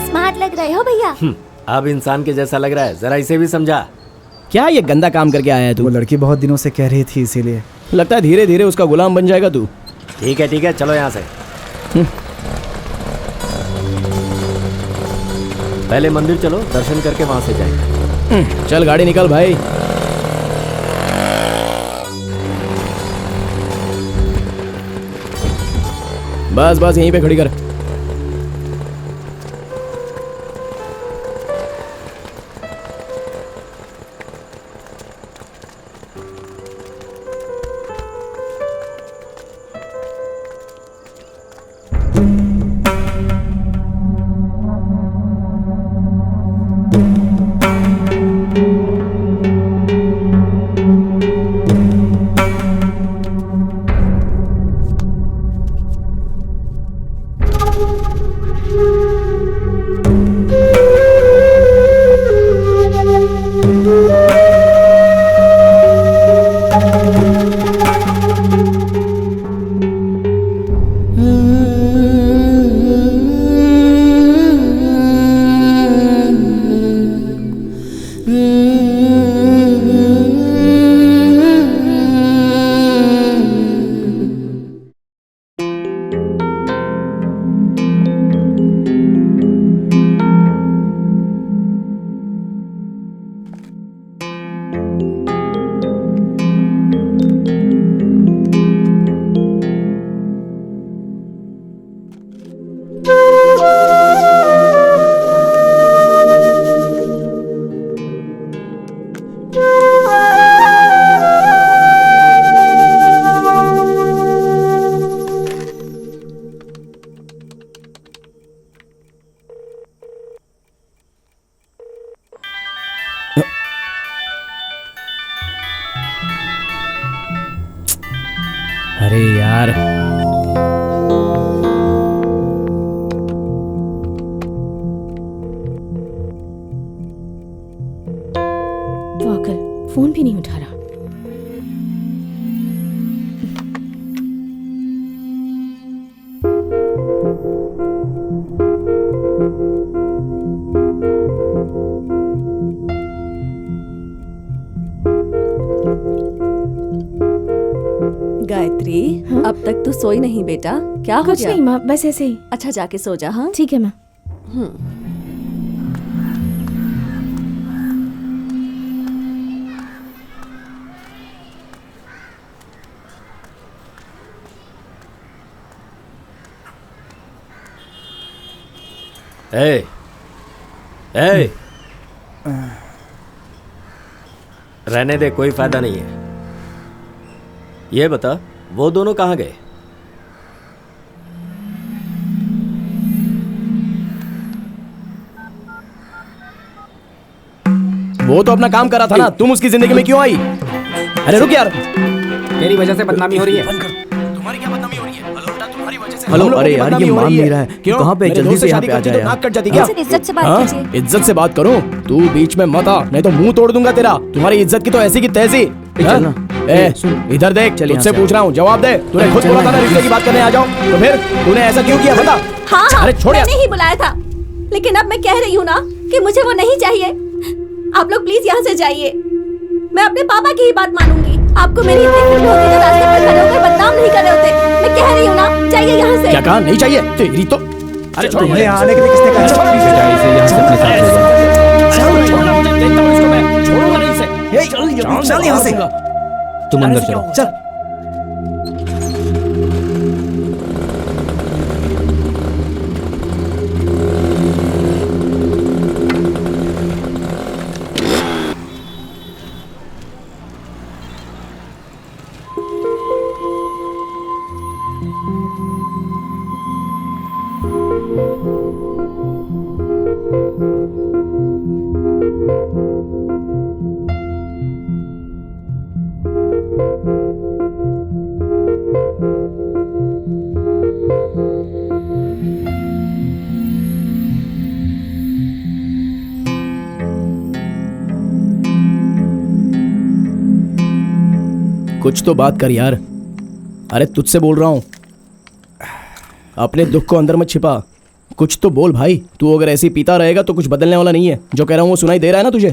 स्मार्ट लग रहे हो भैया। अब इंसान के जैसा लग रहा है, जरा इसे भी समझा। क्या ये गंदा काम करके आया है तू? वो लड़की बहुत दिनों से कह रही थी, इसीलिए। लगता है धीरे धीरे उसका गुलाम बन जाएगा तू। ठीक है, चलो यहाँ से। पहले मंदिर चलो, दर्शन करके वहां से जाएंगे। चल गाड़ी निकाल भाई। बस बस यहीं पे खड़ी कर। अरे यार, वो अंकल फोन भी नहीं उठा रहा। गायत्री, अब तक तू सोई नहीं बेटा? क्या हो कुछ गया? नहीं माँ, बस ऐसे ही। अच्छा जाके सो जा। हाँ ठीक है माँ। ए, ए, रहने दे, कोई फायदा नहीं है। ये बता, वो दोनों कहाँ गए? वो तो अपना काम कर रहा था ना, तुम उसकी जिंदगी में क्यों आई? अरे रुक यार, तेरी वजह से बदनामी हो रही है। तुम्हारी क्या बदनामी हो रही है? तुम्हारी वजह से। हेलो, अरे यार ये मान नहीं रहा है। क्यों? कहाँ पे? जल्दी से यहाँ पे आ जाए। नाक कट जाती क्या? इज्जत से बात हाँ? कीजिए। इज्जत से बात करो, तू बीच में मत आ, नहीं तो मुंह तोड़ दूंगा तेरा। तुम्हारी इज्जत की तो ऐसी की तैसी। चलना। ए, इधर देख, तुझसे पूछ रहा हूँ, जवाब दे। तूने खुद बोला था ना रिश्ते की बात करने आ जाओ, तो फिर तूने ऐसा क्यों किया बता? हाँ, अरे छोड़ यार। मैंने ही बुलाया था, लेकिन अब मैं कह रही हूँ ना कि मुझे वो नहीं चाहिए। आप लोग प्लीज यहाँ से जाइए। मैं अपने पापा की ही बात मानूंगी। आपको मेरी इतनी फिक्र होती तो रास्ते पर खड़े होकर बदनाम नहीं कर रहे होते। मैं कह रही हूँ ना, चाहिए यहाँ से। क्या कहा? नहीं चाहिए तेरी तो। अरे तुम्हें यहाँ आने के लिए किसने कहा? बेटा इसे यहाँ से अपने साथ ले जाओ। देखता हूँ इसको मैं, छोड़ूंगा नहीं इसे। चल यहाँ से। तुम अंदर चलो। चल। कुछ तो बात कर यार। अरे तुझसे बोल रहा हूँ, अपने दुख को अंदर मत छिपा, कुछ तो बोल भाई। तू अगर ऐसे ही पीता रहेगा तो कुछ बदलने वाला नहीं है। जो कह रहा हूँ वो सुनाई दे रहा है ना तुझे?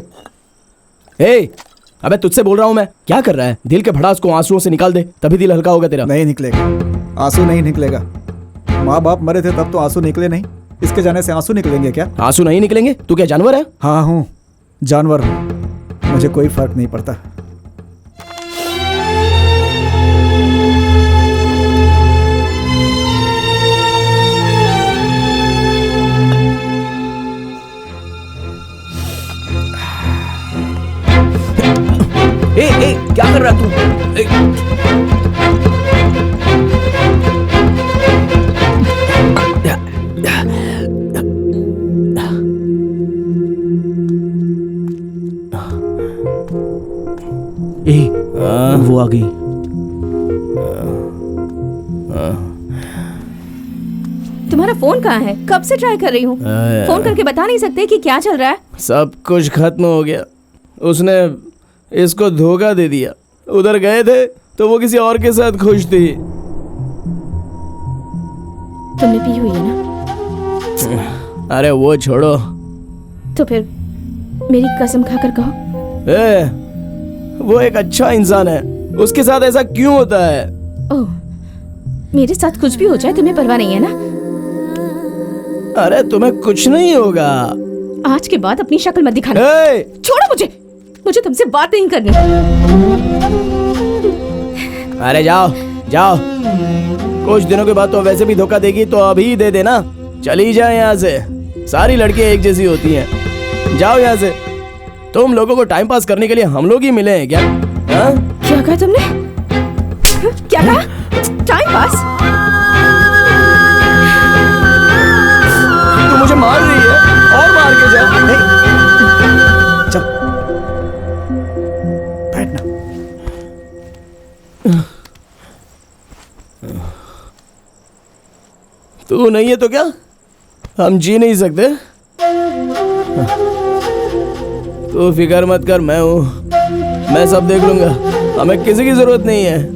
अबे तुझसे बोल रहा हूँ मैं। क्या कर रहा है? दिल के भड़ास को आंसुओं से निकाल दे, तभी दिल हल्का होगा तेरा। नहीं निकलेगा, आंसू नहीं निकलेगा। माँ बाप मरे थे तब तो आंसू निकले नहीं, इसके जाने से आंसू निकलेंगे क्या? आंसू नहीं निकलेंगे? तू क्या जानवर है? हाँ हूँ, जानवर हूँ, मुझे कोई फर्क नहीं पड़ता। क्या कर रहा तू? वो आ गई। तुम्हारा फोन कहाँ है? कब से ट्राई कर रही हूँ, फोन करके बता नहीं सकते कि क्या चल रहा है? सब कुछ खत्म हो गया। उसने इसको धोखा दे दिया। उधर गए थे तो वो किसी और के साथ खुश थी। तुमने पी हुई है ना? अरे वो छोड़ो। तो फिर मेरी कसम खाकर कहो। वो एक अच्छा इंसान है, उसके साथ ऐसा क्यों होता है? ओह, मेरे साथ कुछ भी हो जाए तुम्हें परवाह नहीं है ना? अरे तुम्हें कुछ नहीं होगा। आज के बाद अपनी शक्ल मत दिखाना। छोड़ो मुझे तुमसे बात नहीं करनी। अरे जाओ जाओ, कुछ दिनों के बाद तो वैसे भी धोखा देगी तो अभी दे देना। चली जाए यहाँ से, सारी लड़कियां एक जैसी होती हैं। जाओ यहाँ से। तुम लोगों को टाइम पास करने के लिए हम लोग ही मिले हैं क्या? क्या कहा तुमने? क्या कहा? Time pass? तू मुझे मार रही है? और मार के जा। चल बैठना। तू नहीं है तो क्या हम जी नहीं सकते? तू फिक्र मत कर, मैं हूं, मैं सब देख लूंगा। हमें किसी की जरूरत नहीं है।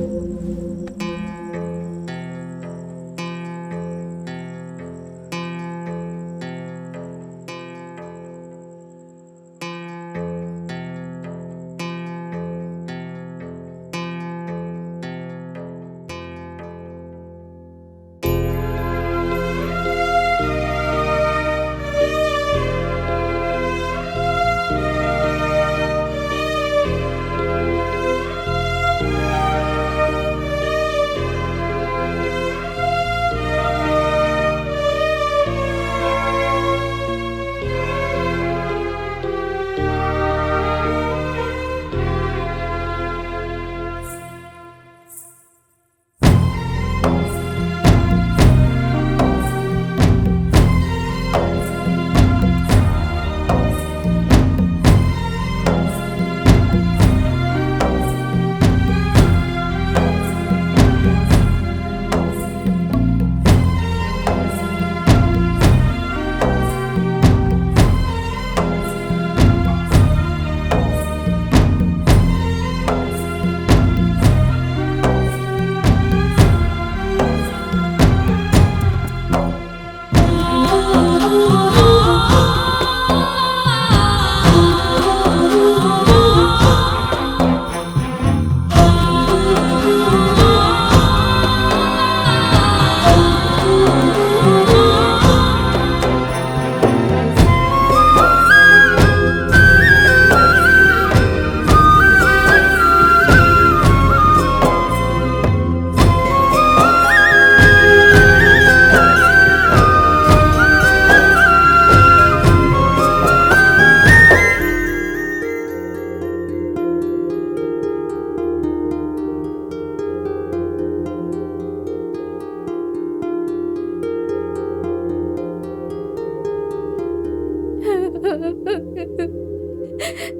हेलो,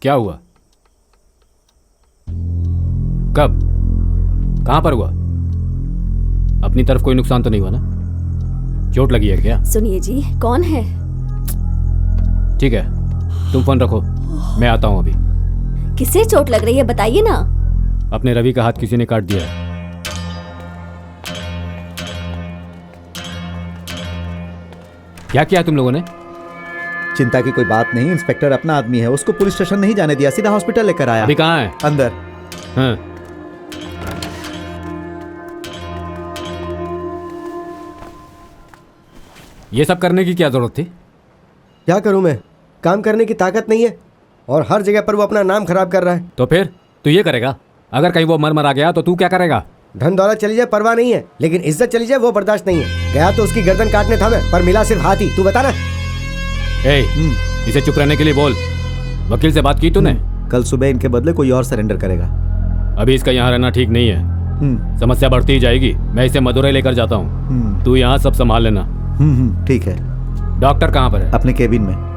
क्या हुआ? कब? कहां पर हुआ? अपनी तरफ कोई नुकसान तो नहीं हुआ ना? चोट लगी है क्या? सुनिए जी, कौन है? ठीक है, तुम फोन रखो, मैं आता हूं अभी। किसे चोट लग रही है बताइए ना। अपने रवि का हाथ किसी ने काट दिया है। क्या किया तुम लोगों ने? चिंता की कोई बात नहीं, इंस्पेक्टर अपना आदमी है, उसको पुलिस स्टेशन नहीं जाने दिया, सीधा हॉस्पिटल लेकर आया। अभी कहाँ है? अंदर। हाँ। ये सब करने की क्या जरूरत थी? क्या करूं मैं? काम करने की ताकत नहीं है और हर जगह पर वो अपना नाम खराब कर रहा है। तो फिर तू ये करेगा? अगर कहीं वो मर गया तो तू क्या करेगा? धन दौलत चली जाए परवाह नहीं है, लेकिन इज्जत चली जाए वो बर्दाश्त नहीं है। गया तो उसकी गर्दन काटने था मैं, पर मिला सिर्फ हाथ ही। तू बता ना। इसे चुप रहने के लिए बोल। वकील से बात की तूने? कल सुबह इनके बदले कोई और सरेंडर करेगा। अभी इसका यहाँ रहना ठीक नहीं है, समस्या बढ़ती ही जाएगी। मैं इसे मदुरई लेकर जाता हूँ, तू यहाँ सब संभाल लेना। ठीक है। डॉक्टर कहाँ पर है? अपने केबिन में।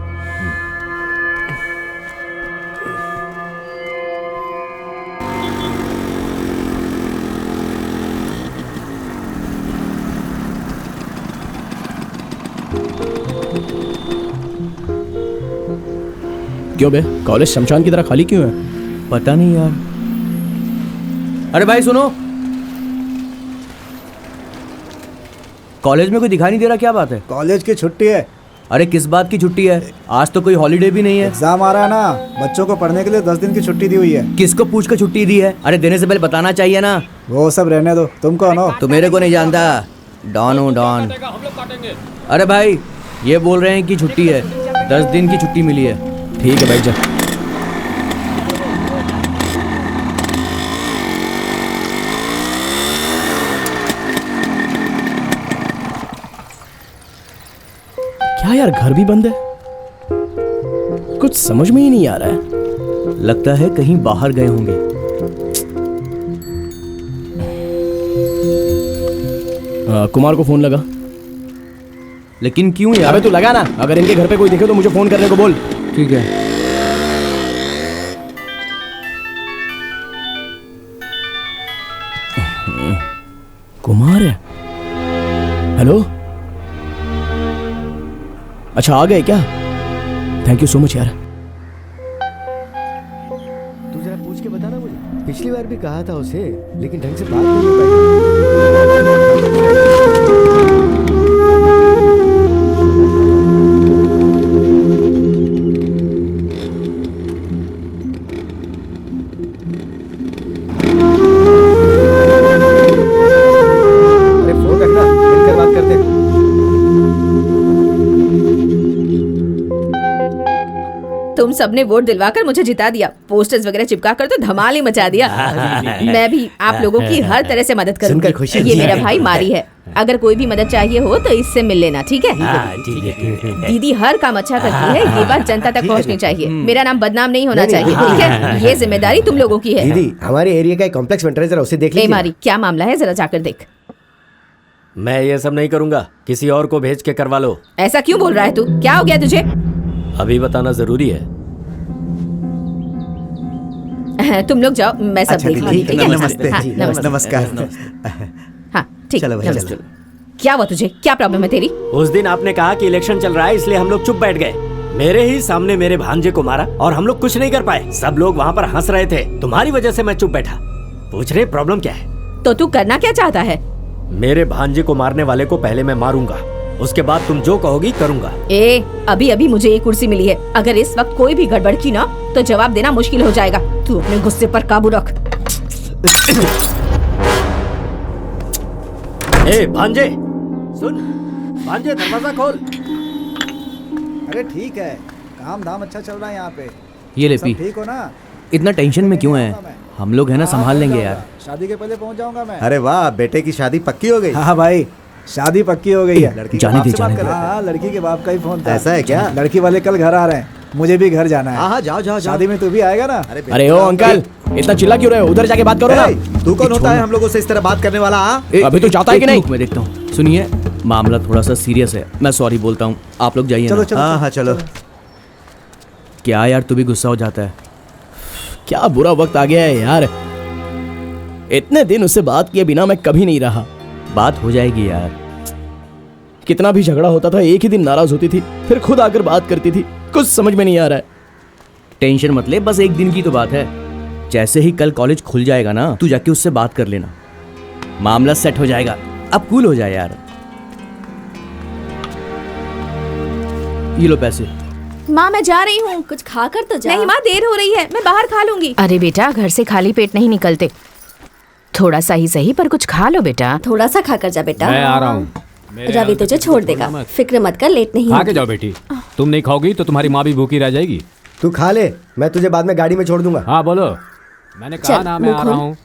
क्यों बे, कॉलेज शमशान की तरह खाली क्यों है? पता नहीं यार। अरे भाई सुनो, कॉलेज में कोई दिखाई नहीं दे रहा, क्या बात है? कॉलेज की छुट्टी है। अरे किस बात की छुट्टी है? आज तो कोई हॉलीडे भी नहीं है। एग्जाम आ रहा है ना, बच्चों को पढ़ने के लिए 10 दिन की छुट्टी दी हुई है। किसको पूछ कर छुट्टी दी है? अरे देने से पहले बताना चाहिए ना। वो सब रहने दो, तुम कौन हो? तो मेरे को नहीं जानता, डॉन हूँ डॉन। अरे भाई ये बोल रहे हैं कि छुट्टी है, 10 दिन की छुट्टी मिली है। ठीक है बैठ जा। क्या यार, घर भी बंद है, कुछ समझ में ही नहीं आ रहा है। लगता है कहीं बाहर गए होंगे। कुमार को फोन लगा। लेकिन क्यों यार? अबे तू लगा ना, अगर इनके घर पे कोई दिखे तो मुझे फोन करने को बोल। ठीक है। कुमार है? हेलो, अच्छा आ गए क्या? थैंक यू सो मच यार। तू जरा पूछ के बता ना मुझे। पिछली बार भी कहा था उसे, लेकिन ढंग से बात नहीं हो पाई। तुम सबने वोट दिलवाकर मुझे जिता दिया, पोस्टर्स वगैरह चिपका कर तो धमाल ही मचा दिया। मैं भी आप लोगों की हर तरह से मदद करूंगी। ये मेरा भाई मारी है, अगर कोई भी मदद चाहिए हो तो इससे मिल लेना, ठीक है? दीदी हर काम अच्छा करती है, ये बात जनता तक पहुंचनी चाहिए। मेरा नाम बदनाम नहीं होना चाहिए, ठीक है? ये जिम्मेदारी तुम लोगों की है। दीदी हमारे एरिया का कॉम्प्लेक्स बन रहा है, जरा उसे देख लीजिए। मारी क्या मामला है, जरा जाकर देख। मैं ये सब नहीं करूंगा, किसी और को भेज के करवा लो। ऐसा क्यों बोल रहा है तू? क्या हो गया तुझे? अभी बताना जरूरी है। तुम लोग जाओ, मैं सब देख लूंगी, ठीक है? नमस्ते। हाँ, नमस्कार। हाँ ठीक। चलो भाई, नमस्ते। क्या हुआ तुझे? क्या प्रॉब्लम है तेरी? उस दिन आपने कहा कि इलेक्शन चल रहा है, इसलिए हम लोग चुप बैठ गए। मेरे ही सामने मेरे भांजे को मारा और हम लोग कुछ नहीं कर पाए। सब लोग वहाँ पर हंस रहे थे, तुम्हारी वजह से मैं चुप बैठा। पूछ रहे प्रॉब्लम क्या है? तो तू करना क्या चाहता है? मेरे भांजे को मारने वाले को पहले मैं मारूंगा, उसके बाद तुम जो कहोगी करूंगा। अभी अभी मुझे ये कुर्सी मिली है, अगर इस वक्त कोई भी गड़बड़ की ना तो जवाब देना मुश्किल हो जाएगा। तू अपने गुस्से पर काबू रख। भांजे सुन, भांजे दरवाजा खोल। अरे ठीक है, काम धाम अच्छा चल रहा है यहाँ पे। ये ले सब पी। ठीक हो ना? इतना टेंशन में क्यों है? हम लोग है ना, संभाल लेंगे यार। शादी के पहले पहुँच जाऊंगा मैं। अरे वाह, बेटे की शादी पक्की हो गई? हाँ भाई, शादी पक्की हो गई है। लड़की जाने दे, जाने दे। हाँ, लड़की के बाप का ही फोन था। ऐसा है क्या? लड़की वाले कल घर आ रहे हैं। मुझे भी घर जाना है। हाँ जाओ जाओ। शादी में तू भी आएगा ना? अरे ओ अंकल, इतना चिल्ला क्यों रहे हो? उधर जाके बात करो ना। तू कौन होता है हम लोगों से इस तरह बात करने वाला? अभी तो चाहता है कि नहीं? मैं देखता हूँ। सुनिए, मामला थोड़ा सा सीरियस है, मैं सॉरी बोलता हूँ, आप लोग जाइए। चलो चलो। हाँ चलो। क्या यार, तू भी गुस्सा हो जाता है? क्या बुरा वक्त आ गया है यार। इतने दिन उससे बात किए बिना मैं कभी नहीं रहा। बात हो जाएगी यार। कितना भी झगड़ा होता था, एक ही दिन नाराज होती थी, फिर खुद आकर बात करती थी। कुछ समझ में नहीं आ रहा है। टेंशन मत ले, बस एक दिन की तो बात है। जैसे ही कल कॉलेज खुल जाएगा ना, तू जाके उससे बात कर लेना, मामला सेट हो जाएगा। अब कूल हो जाए यार। ये लो पैसे। माँ मैं जा रही हूँ। कुछ खा कर तो जा। नहीं माँ, देर हो रही है, मैं बाहर खा लूंगी। अरे बेटा, घर से खाली पेट नहीं निकलते। थोड़ा सा ही सही पर कुछ खा लो बेटा। थोड़ा सा खा कर जा बेटा। मैं आ रहा हूँ। रवि तुझे छोड़ देगा, फिक्र मत कर, लेट नहीं खा के जाओ बेटी। तुम नहीं खाओगी तो तुम्हारी माँ भी भूखी रह जाएगी। तू खा ले, मैं तुझे बाद में गाड़ी में छोड़ दूंगा। हाँ बोलो। मैंने कहा ना मैं आ रहा हूँ।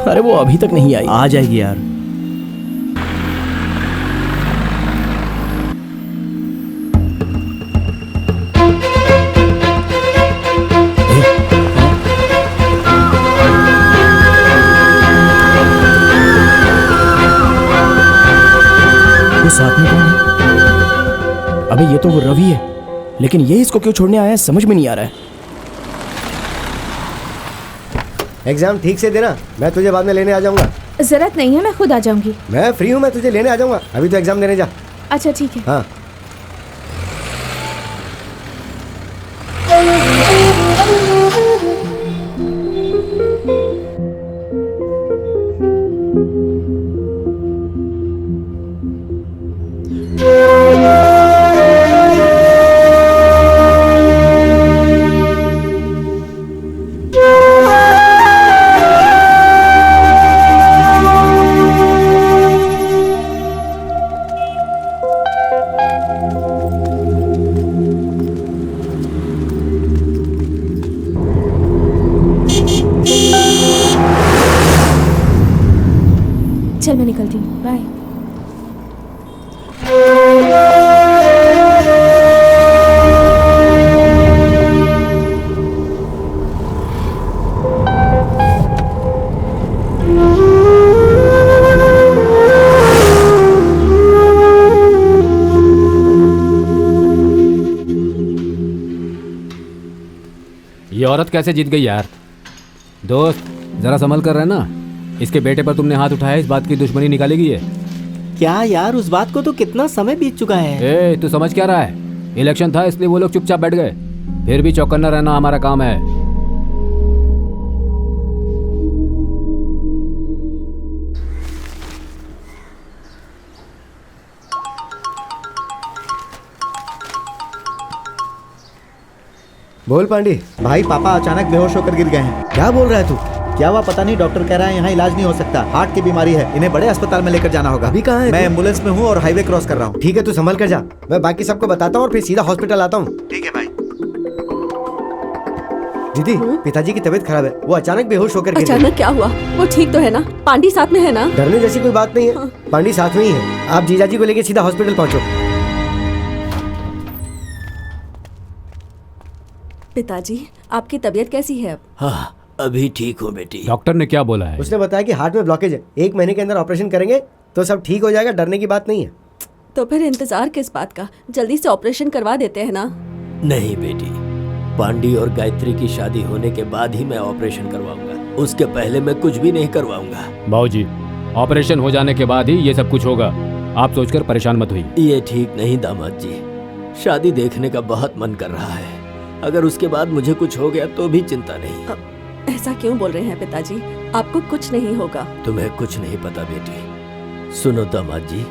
अरे वो अभी तक नहीं आई। आ जाएगी यार। साथ में कौन है? अबे ये तो वो रवि है, लेकिन ये इसको क्यों छोड़ने आया है समझ में नहीं आ रहा है। एग्जाम ठीक से देना, मैं तुझे बाद में लेने आ जाऊंगा। जरूरत नहीं है, मैं खुद आ जाऊंगी। मैं फ्री हूँ, मैं तुझे लेने आ जाऊंगा। अभी तो एग्जाम देने जा। अच्छा ठीक है। हाँ। चल मैं निकलती हूँ, बाय। ये औरत कैसे जीत गई यार? दोस्त जरा संभल कर रहना। इसके बेटे पर तुमने हाथ उठाया, इस बात की दुश्मनी निकालेगी ये। क्या यार, उस बात को तो कितना समय बीत चुका है। ए, तू समझ क्या रहा है? इलेक्शन था इसलिए वो लोग चुपचाप बैठ गए। फिर भी चौकन्ना रहना हमारा काम है। बोल पांडी। भाई पापा अचानक बेहोश होकर गिर गए हैं। क्या बोल रहा है तू? क्या हुआ पता नहीं, डॉक्टर कह रहा है यहाँ इलाज नहीं हो सकता, हार्ट की बीमारी है, इन्हें बड़े अस्पताल में लेकर जाना होगा। अभी कहाँ है? मैं एम्बुलेंस में हूँ और हाईवे क्रॉस कर रहा हूँ। ठीक है, तू संभल कर जा, मैं बाकी सबको बताता हूँ और फिर सीधा हॉस्पिटल आता हूँ। ठीक है भाई। दीदी, पिताजी की तबीयत खराब है, वो अचानक बेहोश होकर गिर गए। अचानक क्या हुआ? वो ठीक तो है ना? पांडी साथ में है ना? डरने जैसी कोई बात नहीं है। पांडी साथ में ही है। आप जीजाजी को लेके सीधा हॉस्पिटल पहुँचो। पिताजी, आपकी तबीयत कैसी है अब? हाँ, अभी ठीक हूँ बेटी। डॉक्टर ने क्या बोला है? उसने बताया कि हार्ट में ब्लॉकेज है, 1 महीने के अंदर ऑपरेशन करेंगे तो सब ठीक हो जाएगा, डरने की बात नहीं है। तो फिर इंतजार किस बात का? जल्दी से ऑपरेशन करवा देते हैं ना? नहीं बेटी, पांडी और गायत्री की शादी होने के बाद ही मैं ऑपरेशन करवाऊंगा, उसके पहले मैं कुछ भी नहीं करवाऊंगा। बाबूजी, ऑपरेशन हो जाने के बाद ही ये सब कुछ होगा, आप सोचकर परेशान मत हुई। ये ठीक नहीं दामाद जी, शादी देखने का बहुत मन कर रहा है। अगर उसके बाद मुझे कुछ हो गया तो भी चिंता नहीं। ऐसा क्यों बोल रहे हैं पिताजी? आपको कुछ नहीं होगा। तुम्हें कुछ नहीं पता बेटी। सुनो दामाद जी,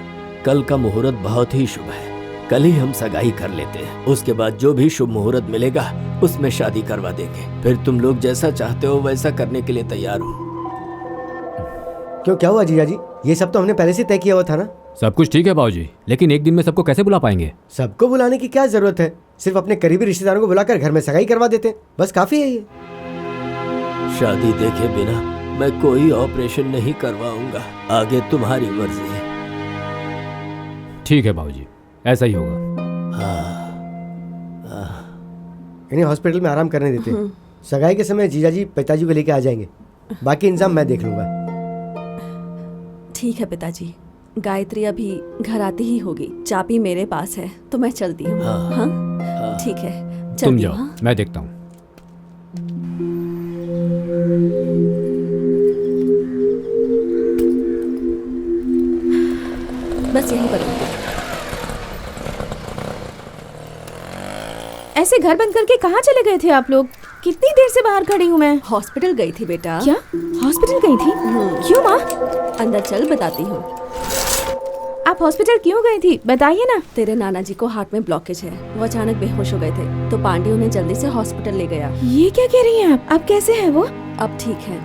कल का मुहूर्त बहुत ही शुभ है, कल ही हम सगाई कर लेते हैं। उसके बाद जो भी शुभ मुहूर्त मिलेगा उसमें शादी करवा देंगे। फिर तुम लोग जैसा चाहते हो वैसा करने के लिए तैयार हूँ। क्यों, क्या हुआ जीजाजी? ये सब तो हमने पहले से तय किया हुआ था ना। सब कुछ ठीक है बाबूजी, लेकिन एक दिन में सबको कैसे बुला पाएंगे? सबको बुलाने की क्या जरूरत है? सिर्फ अपने करीबी रिश्तेदारों को बुलाकर घर में सगाई करवा देते हैं, बस काफी है ये। शादी देखे बिना मैं कोई ऑपरेशन नहीं करवाऊंगा, आगे तुम्हारी मर्जी है। ठीक है बाबूजी, ऐसा ही होगा। इन्हें हॉस्पिटल में आराम करने देते। सगाई के समय जीजाजी पिताजी को लेके आ जाएंगे, बाकी इंतजाम मैं देख लूंगा। ठीक है पिताजी, गायत्री अभी घर आती ही होगी, चाबी मेरे पास है तो मैं चलती हूँ। हाँ ठीक है, तुम चलती जाओ, हूँ। मैं देखता हूँ। बस यहीं पर रुको। ऐसे घर बंद करके कहाँ चले गए थे आप लोग? कितनी देर से बाहर खड़ी हूँ मैं। हॉस्पिटल गई थी बेटा। क्या हॉस्पिटल गई थी? क्यों माँ? अंदर चल, बताती हूँ। आप हॉस्पिटल क्यों गई थी, बताइए ना। तेरे नाना जी को हार्ट में ब्लॉकेज है, वो अचानक बेहोश हो गए थे तो पांडे उन्हें जल्दी से हॉस्पिटल ले गया। ये क्या कह रही हैं आप? अब कैसे हैं वो? अब ठीक है,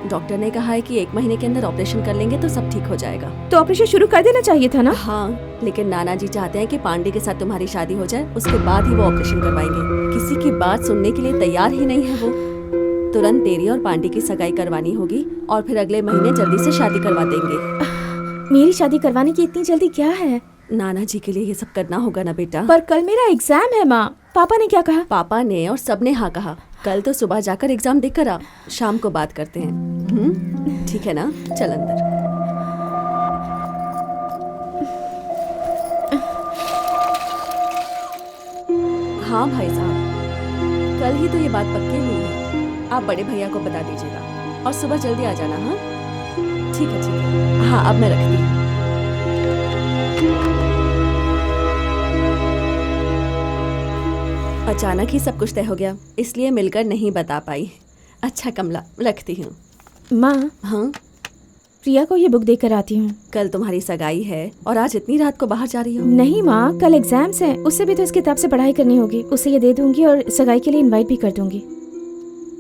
डॉक्टर ने कहा है कि 1 महीने के अंदर ऑपरेशन कर लेंगे तो सब ठीक हो जाएगा। तो ऑपरेशन शुरू कर देना चाहिए था ना। हाँ, लेकिन नाना जी चाहते हैं कि पांडे के साथ तुम्हारी शादी हो जाए, उसके बाद ही वो ऑपरेशन करवाएंगे। किसी की बात सुनने के लिए तैयार ही नहीं है वो। तुरंत तेरी और पांडे की सगाई करवानी होगी और फिर अगले महीने जल्दी से शादी करवा देंगे। मेरी शादी करवाने की इतनी जल्दी क्या है? नाना जी के लिए ये सब करना होगा ना बेटा। पर कल मेरा एग्जाम है माँ। पापा ने क्या कहा? पापा ने और सबने हाँ कहा। कल तो सुबह जाकर एग्जाम देकर आ, शाम को बात करते हैं। ठीक है ना, चल अंदर। हाँ भाई साहब, कल ही तो ये बात पक्की हुई है। आप बड़े भैया को बता दीजिएगा और सुबह जल्दी आ जाना। हाँ ठीक है, ठीक है। हाँ अब मैं रखती हूँ। अचानक ही सब कुछ तय हो गया, इसलिए मिलकर नहीं बता पाई। अच्छा कमला, रखती हूँ। माँ। हाँ प्रिया को ये बुक देकर आती हूँ। कल तुम्हारी सगाई है और आज इतनी रात को बाहर जा रही हो? नहीं माँ, कल एग्जाम्स हैं, उससे भी तो इस किताब से पढ़ाई करनी होगी। उसे ये दे दूंगी और सगाई के लिए इनवाइट भी कर दूंगी।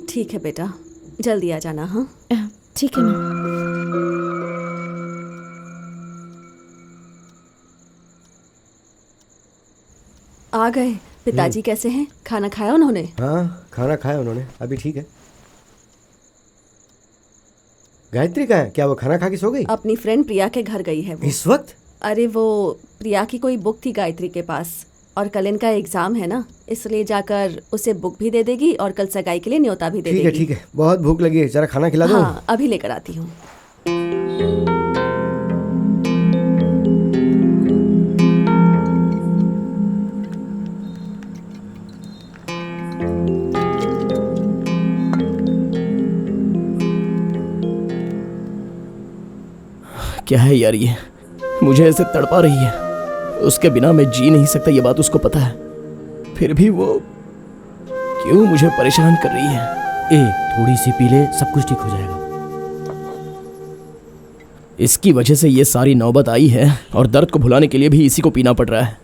ठीक है बेटा, जल्दी आ जाना। हाँ ठीक है माँ। आ गए। पिताजी कैसे हैं? खाना खाया उन्होंने? हाँ खाना खाया उन्होंने, अभी ठीक है। गायत्री कहाँ है? क्या वो खाना खा के सो गई? अपनी फ्रेंड प्रिया के घर गई है वो। इस वक्त? अरे वो प्रिया की कोई बुक थी गायत्री के पास और कल इनका एग्जाम है ना, इसलिए जाकर उसे बुक भी दे देगी और कल सगाई के लिए न्योता भी दे देगी। ठीक है, ठीक है। बहुत भूख लगी है, जरा खाना खिला दो। हाँ अभी लेकर आती हूँ। क्या है यार ये, मुझे ऐसे तड़पा रही है। उसके बिना मैं जी नहीं सकता, ये बात उसको पता है, फिर भी वो क्यों मुझे परेशान कर रही है। थोड़ी सी पी ले, सब कुछ ठीक हो जाएगा। इसकी वजह से ये सारी नौबत आई है और दर्द को भुलाने के लिए भी इसी को पीना पड़ रहा है।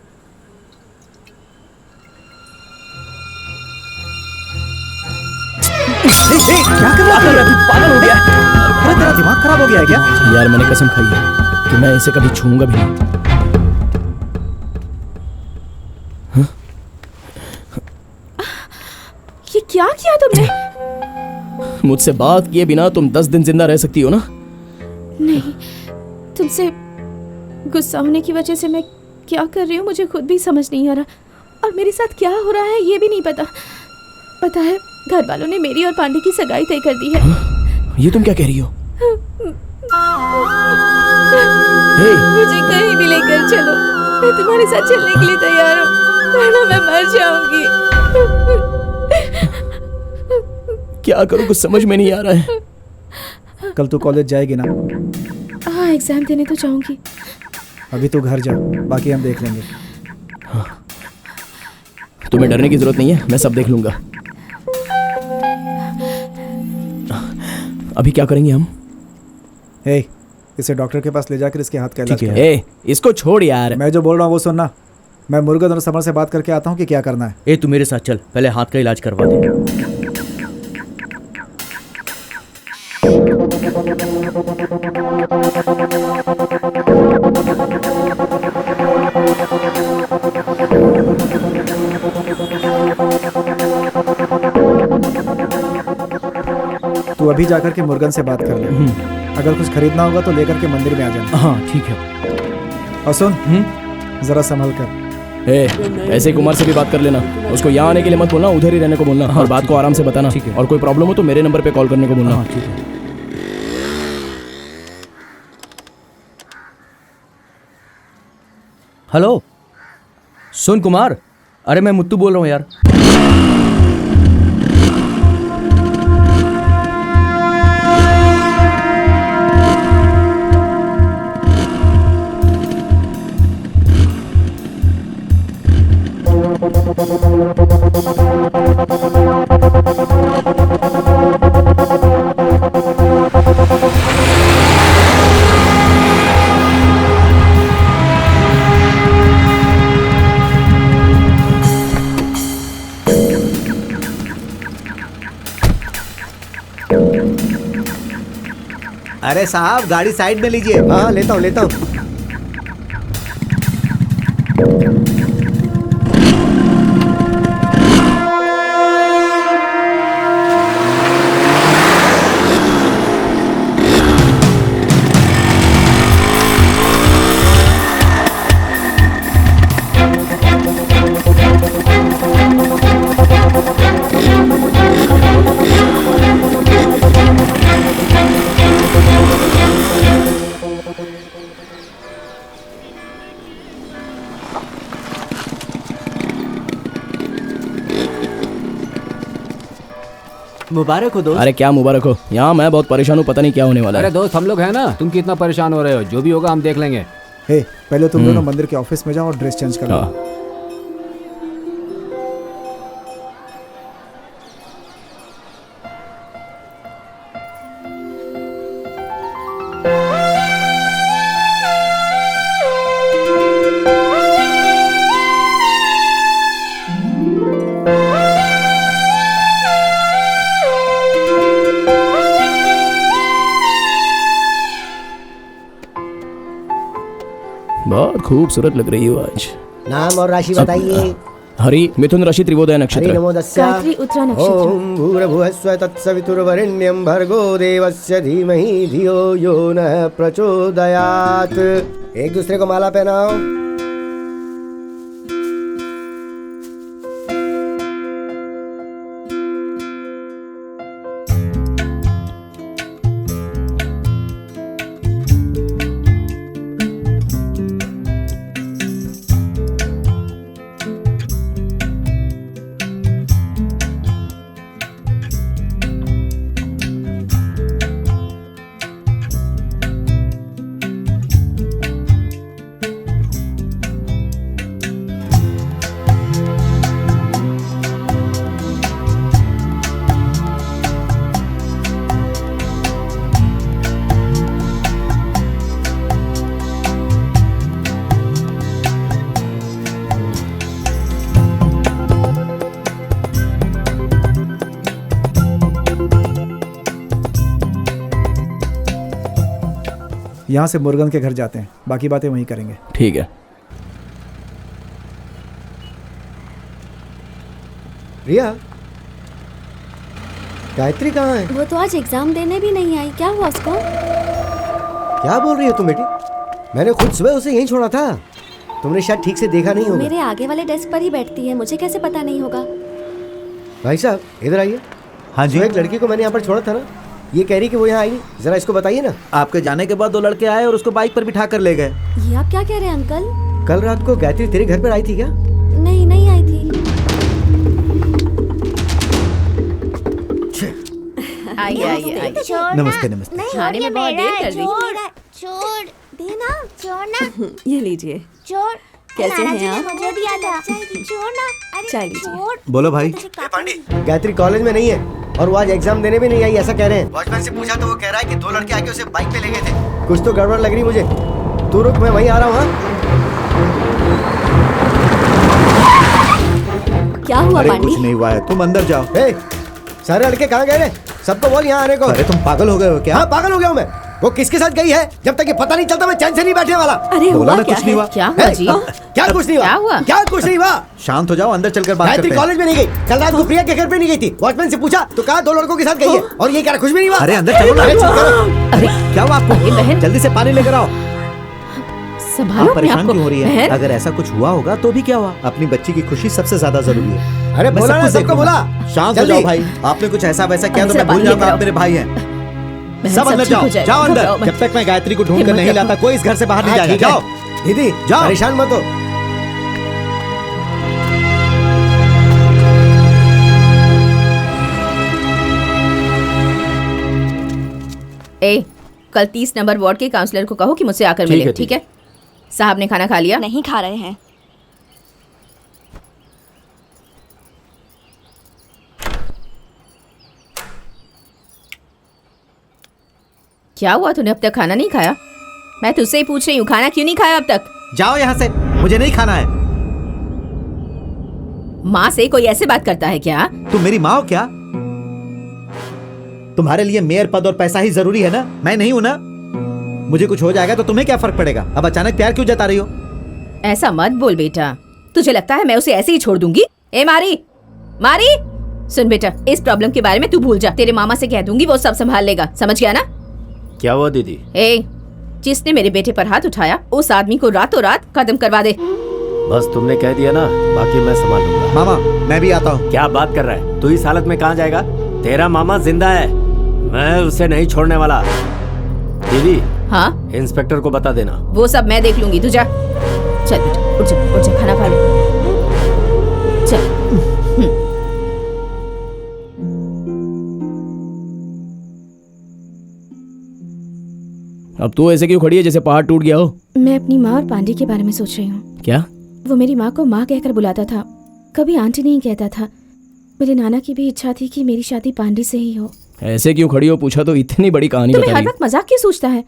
क्या कर रहा है? पागल हो गया? अरे तेरा दिमाग खराब हो गया है क्या? यार मैंने कसम खाई है कि मैं इसे कभी छूऊंगा भी नहीं। ये क्या किया तुमने? मुझसे बात किए बिना तुम 10 दिन जिंदा रह सकती हो ना? नहीं, तुमसे गुस्सा होने की वजह से मैं क्या कर रही हूँ मुझे खुद भी समझ नहीं आ रहा, और मेरे साथ क्या हो रहा है ये भी नहीं पता। पता है, घर वालों ने मेरी और पांडे की सगाई तय कर दी है। ये तुम क्या कह रही हो? मुझे कहीं भी लेकर चलो, मैं तुम्हारे साथ चलने के लिए तैयार हूँ, वरना मैं मर जाऊंगी। क्या करूँ, कुछ समझ में नहीं आ रहा है। कल तू कॉलेज जाएगी ना? हाँ एग्जाम देने तो जाऊंगी। अभी तू घर जा, बाकी हम देख लेंगे। तुम्हें डरने की जरूरत नहीं है, मैं सब देख लूंगा। अभी क्या करेंगे हम? इसे डॉक्टर के पास ले जाकर इसके हाथ का इलाज ठीक है। इसको छोड़ यार। मैं जो बोल रहा हूँ वो सुनना। मैं मुर्गन और समर से बात करके आता हूँ कि क्या करना है। तू मेरे साथ चल, पहले हाथ का इलाज करवा दे। तू अभी जाकर के मुर्गन से बात कर ले। अगर कुछ खरीदना होगा तो लेकर के मंदिर में आ जाना। हाँ ठीक है। और सुन, जरा संभल कर। ऐसे कुमार से भी बात कर लेना, उसको यहाँ आने के लिए मत बोलना, उधर ही रहने को बोलना। और बात को आराम से बताना, और कोई प्रॉब्लम हो तो मेरे नंबर पे कॉल करने को बोलना। ठीक है। हेलो सुन कुमार, अरे मैं मुत्तू बोल रहा हूँ यार। अरे साहब गाड़ी साइड में लीजिए। हाँ लेता हूँ लेता हूँ। मुबारक हो दोस्त। अरे क्या मुबारक हो, यहाँ मैं बहुत परेशान हूँ, पता नहीं क्या होने वाला है। अरे दोस्त हम लोग हैं ना, तुम कितना परेशान हो रहे हो, जो भी होगा हम देख लेंगे। हे पहले तुम दोनों मंदिर के ऑफिस में जाओ और ड्रेस चेंज कर लो। बहुत खूबसूरत लग रही हो आज। नाम और राशि बताइए। हरि मिथुन राशि त्रिवोदय हरि नक्षत्र। नमो दस्या। गायत्री उत्तरा नक्षत्र। ओम भूर्भुवस्व तत्सवितुर्वरेण्यं भर्गो देवस्य धीमहि धियो यो नः प्रचोदयात्। एक दूसरे को माला पहनाओ। यहाँ से मुर्गन के घर जाते हैं, बाकी बातें वहीं करेंगे। ठीक है। रिया, गायत्री कहाँ है? वो तो आज एग्जाम देने भी नहीं आई, क्या हुआ उसको? क्या बोल रही हो तुम बेटी? मैंने खुद सुबह उसे यहीं छोड़ा था, तुमने शायद ठीक से देखा नहीं होगा। मेरे आगे वाले डेस्क पर ही बैठती है, मुझे कैसे पता नहीं होगा? भाई साहब इधर आइए। हाँ जी। एक लड़की को मैंने यहाँ पर छोड़ा था ना, ये कह रही कि वो यहाँ आई, जरा इसको बताइए ना। आपके जाने के बाद 2 लड़के आए और उसको बाइक पर बिठा कर ले गए। ये आप क्या कह रहे हैं अंकल? कल रात को गायत्री तेरे घर पर आई थी क्या? नहीं, नहीं आई थी। आइए। नमस्ते नमस्ते। खाने में बहुत देर कर दी। छोड़ देना, छोड़ना। ये लीजिए। छोड़। कैसे हैं आप? मुझे दिया था। छोड़ना। अरे चाय लीजिए। बोलो भाई। गायत्री कॉलेज में नहीं है और वो आज एग्जाम देने भी नहीं आई, ऐसा कह रहे हैं। वॉचमैन से पूछा तो वो कह रहा है कि 2 लड़के आके उसे बाइक पे ले गए थे। कुछ तो गड़बड़ लग रही मुझे। तू रुक, मैं वहीं आ रहा हूँ। क्या हुआ अरे पांडी? कुछ नहीं हुआ है, तुम अंदर जाओ। सारे लड़के कहाँ गए रे? सबको बोल यहाँ आने को। अरे तुम पागल हो गए हो क्या? हाँ पागल हो गया हूँ मैं। वो किसके साथ गई है? जब तक ये पता नहीं चलता मैं चैन से नहीं बैठने वाला। अरे बोला हुआ ना क्या कुछ नहीं हुआ। क्या हुआ जी? क्या कुछ नहीं हुआ? क्या हुआ? क्या कुछ नहीं हुआ? शांत हो जाओ, अंदर चलकर बात करते गायत्री हैं। कॉलेज में नहीं गई, कल रात को प्रिया के घर पे नहीं गई थी। वॉचमैन से पूछा तो कहा 2 लड़कों के साथ गई है, और ये क्या कुछ भी नहीं हुआ। अरे अंदर चलो ना। अरे चुप करो। क्या हुआ आपको? बहन। जल्दी से पानी लेकर आओ। संभालो आप अपने परेशान आप को। क्यों हो रही है? बहन, अगर ऐसा कुछ हुआ होगा तो भी क्या हुआ? अपनी बच्ची की खुशी सबसे ज्यादा जरूरी है। अरे मैं बोला सब ना, कुछ सबको देखूंगा। बोला। शांत हो जल्दी। जाओ भाई। आपने कुछ ऐसा वैसा किया तो जरा मैं भूल पानी जाऊंगा लेकर आप मेरे भाई हैं। बहन, सब अंदर ठीक हो जाओ, जाएगा। जाओ घबराओ अंदर। मत। जब तक मैं गायत्री को ढूंढ कर हिम्मत नहीं रखो। लाता कोई इस घर से बाहर नहीं हाँ, जाएगा। ठीक है। जाओ दीदी जाओ। परेशान मत हो। ए, कल 30 नंबर वार्ड के काउंसलर को कहो कि मुझसे आकर ठीक मिले, है, ठीक है? साहब ने खाना खा लिया? नहीं खा रहे हैं। क्या हुआ, तूने अब तक खाना नहीं खाया? मैं तुझसे ही पूछ रही हूँ, खाना क्यों नहीं खाया अब तक? जाओ यहाँ से, मुझे नहीं खाना है। माँ से कोई ऐसे बात करता है क्या? तुम मेरी माँ हो क्या? तुम्हारे लिए मेयर पद और पैसा ही जरूरी है ना? मैं नहीं हूं ना? मुझे कुछ हो जाएगा तो तुम्हें क्या फर्क पड़ेगा? अब अचानक प्यार क्यों जता रही हो? ऐसा मत बोल बेटा, तुझे लगता है मैं उसे ऐसे ही छोड़ दूंगी? ए मारी, मारी, सुन बेटा, इस प्रॉब्लम के बारे में तू भूल जा। तेरे मामा से कह दूंगी, वो सब संभाल लेगा, समझ गया ना? क्या हुआ दीदी? ए, जिसने मेरे बेटे पर हाथ उठाया उस आदमी को रातों रात खत्म करवा दे। बस तुमने कह दिया ना, बाकी मैं संभाल लूंगा। मामा मैं भी आता हूँ। क्या बात कर रहा है तू? इस हालत में कहाँ जाएगा? तेरा मामा जिंदा है, मैं उसे नहीं छोड़ने वाला। दीदी हाँ, इंस्पेक्टर को बता देना। वो सब मैं देख लूंगी, तू जा। चल बेटा, उठ जा, उठ जा, खाना खा ले। चल। अब तू ऐसे क्यों खड़ी है जैसे पहाड़ टूट गया हो? मैं अपनी माँ और पांडे के बारे में सोच रही हूँ। क्या? वो मेरी माँ को माँ कहकर बुलाता था, कभी आंटी नहीं कहता था। मेरे नाना की भी इच्छा थी कि मेरी शादी पांडे से ही हो। ऐसे क्यों खड़ी हो पूछा तो इतनी बड़ी कहानी तुम्हें बता हर रही। वक्त मजाक क्यों सोचता है?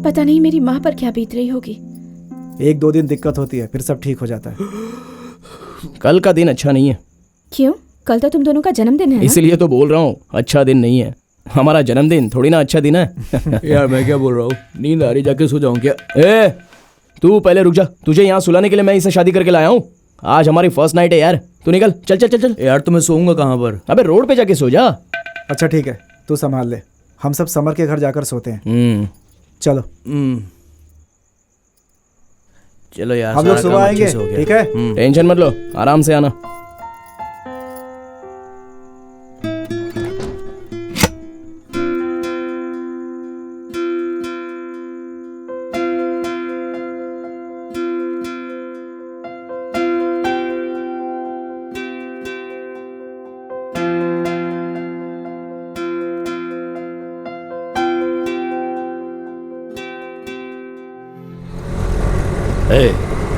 पता नहीं मेरी माँ पर क्या बीत रही होगी। 1-2 दिन दिक्कत होती है, फिर सब ठीक हो जाता है। कल का दिन अच्छा नहीं है। क्यों? कल तो तुम दोनों का जन्मदिन है ना? इसलिए तो बोल रहा हूँ, अच्छा दिन नहीं है। हमारा जन्मदिन थोड़ी ना अच्छा दिन है। यार मैं क्या बोल रहा हूँ, नींद आ रही, जाके सो जाऊँ क्या? ए, तू पहले रुक जा, तुझे यहाँ सुलाने के लिए मैं इसे शादी करके लाया हूँ। आज हमारी फर्स्ट नाइट है यार, तू निकल, चल चल चल चल। यार तो मैं सोऊंगा कहाँ पर? अबे रोड पे जाके सो जा। अच्छा ठीक है, तू संभाल ले, हम सब समर के घर जाकर सोते हैं। चलो चलो यार, हम लोग सारा सुबह काम आएंगे, अच्छे से हो गया। ठीक है? टेंशन मत लो, आराम से आना।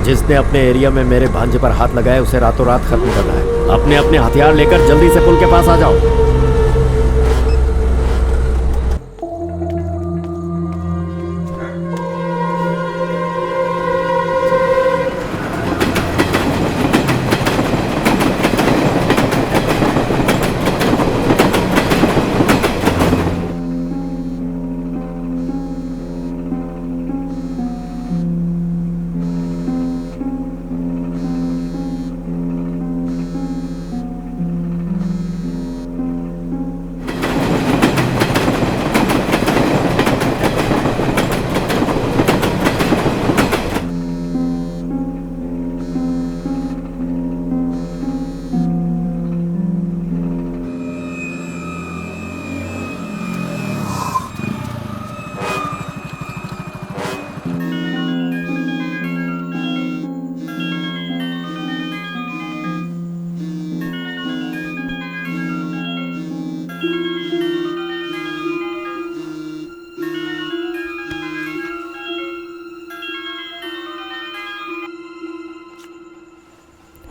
जिसने अपने एरिया में मेरे भांजे पर हाथ लगाया उसे रातों रात खत्म करना है। अपने अपने हथियार लेकर जल्दी से पुल के पास आ जाओ।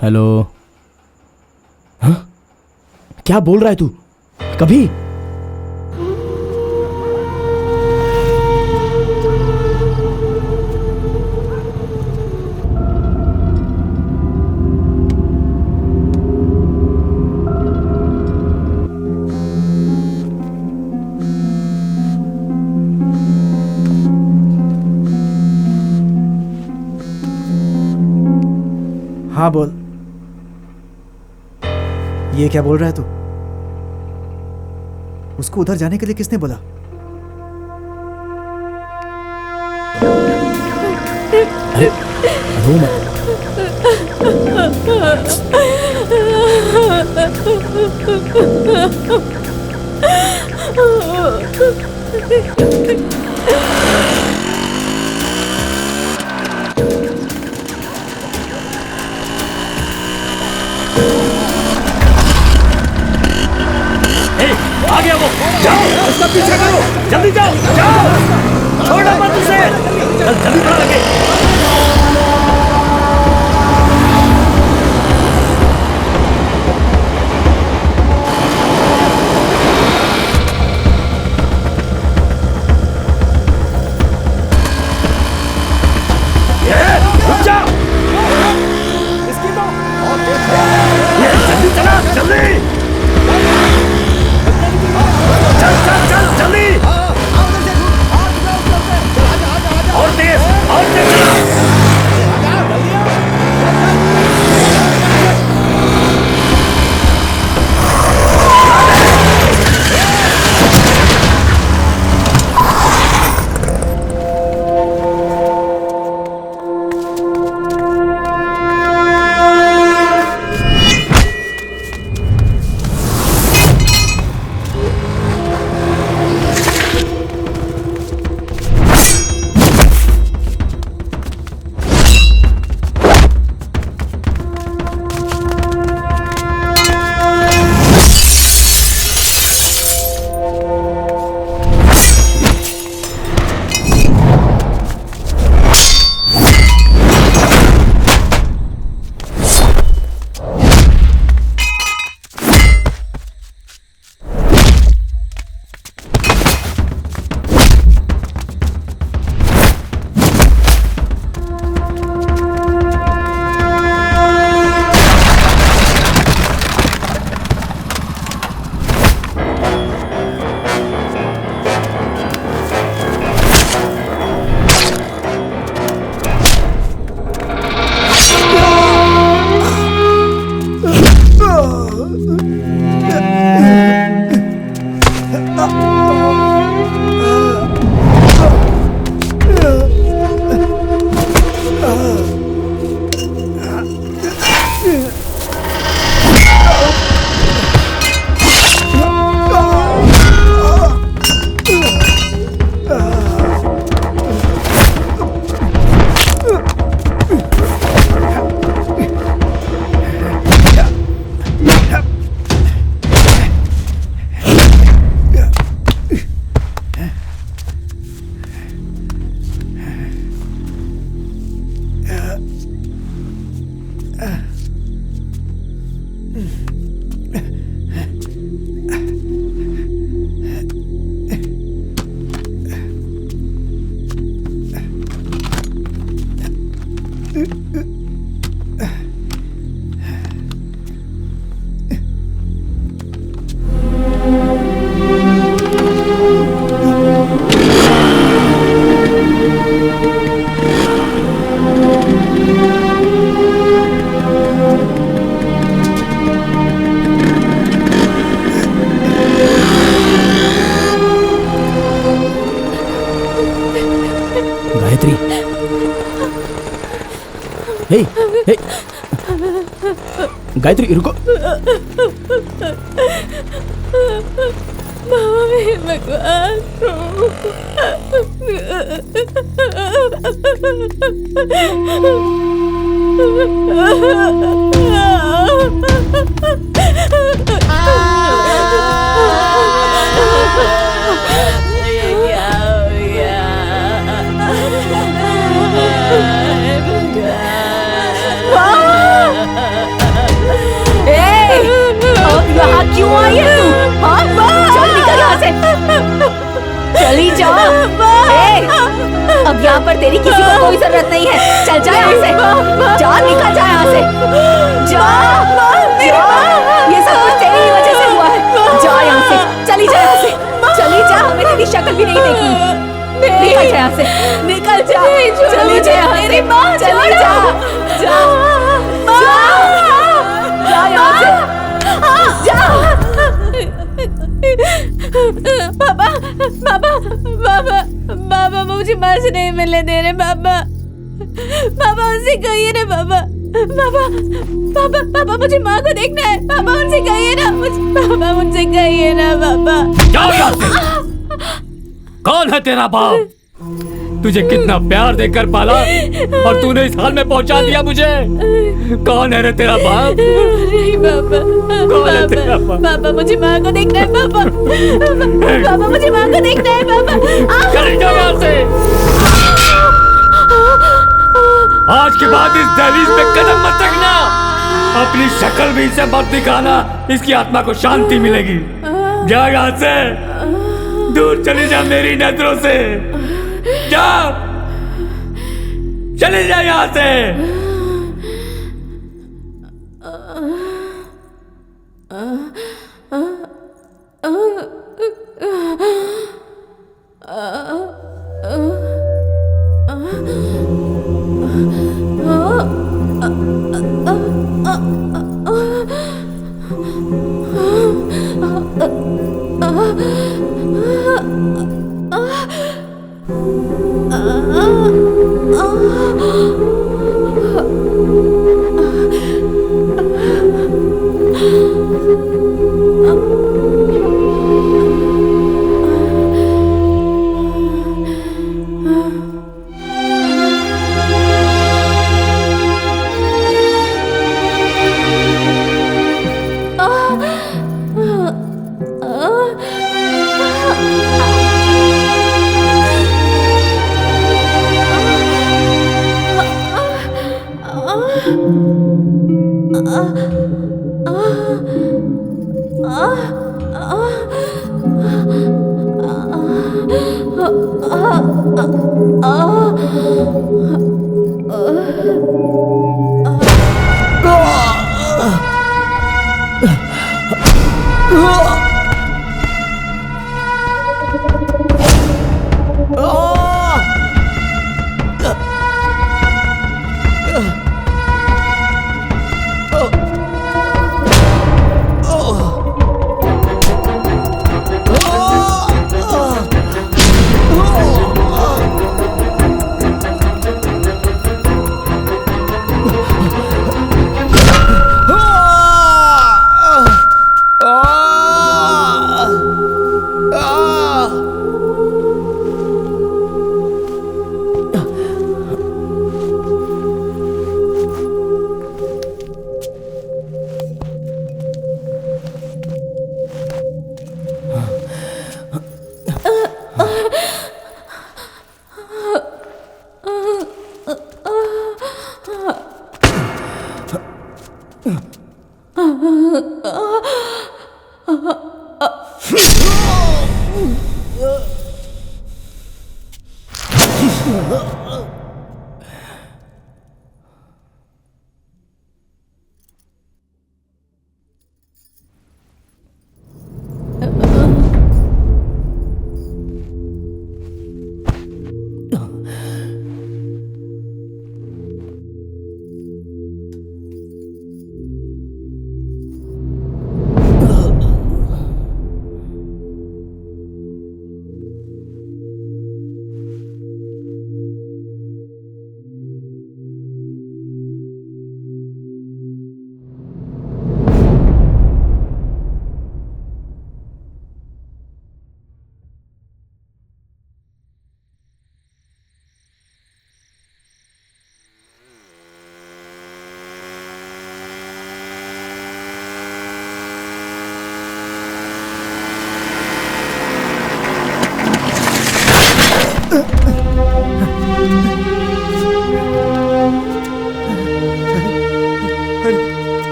हेलो। हाँ? क्या बोल रहा है तू? कभी? हाँ बोल। ये क्या बोल रहा है तू? उसको उधर जाने के लिए किसने बोला? अरे रो मत। आ गया वो, जाओ उसका पीछा करो, जल्दी जाओ, जाओ, छोड़ो मत उसे, जल्दी बढ़ा लगे। रुक जाओ, जल्दी चला, जल्दी चल चल चल जल्दी, और तेज चला। गायत्री, हे हे गायत्री रुको। यहाँ क्यों आई है तू? हाँ? चल निकल यहाँ से। चली जा। अब यहाँ पर तेरी किसी को कोई जरूरत नहीं है। चल जा यहाँ से। जा, निकल जा यहाँ से। जा, ये सब कुछ तेरी ही वजह से हुआ है। जा यहाँ से, चली जा यहाँ से। चली जा, हमें तेरी शक्ल भी नहीं देखनी। निकल जा यहाँ से, निकल जा। चली जा यहाँ से, चली जा। जा यहाँ से। पापा मुझे माँ से नहीं मिलने दे रहे पापा। पापा उनसे कहिए ना पापा। पापा पापा पापा मुझे माँ को देखना है। पापा उनसे कहिए ना पापा मुझसे कहिए ना पापा। जाओ यहाँ से। कौन है तेरा बाप? तुझे कितना प्यार देकर पाला और तूने इस हाल में पहुंचा दिया मुझे। कौन है रे तेरा बाप? नहीं पापा। कौन है तेरा बाप? पापा मुझे माँ को देखना है पापा। पापा मुझे माँ को देखना है पापा। चले जाओ यहाँ से। आज के बाद इस दहलीज पे कदम मत रखना। अपनी शक्ल भी इसे मत दिखाना, इसकी आत्मा को शांति मिलेगी। जा यहाँ से, दूर चली जा मेरी नजरों से। जा, चले जा यहाँ से।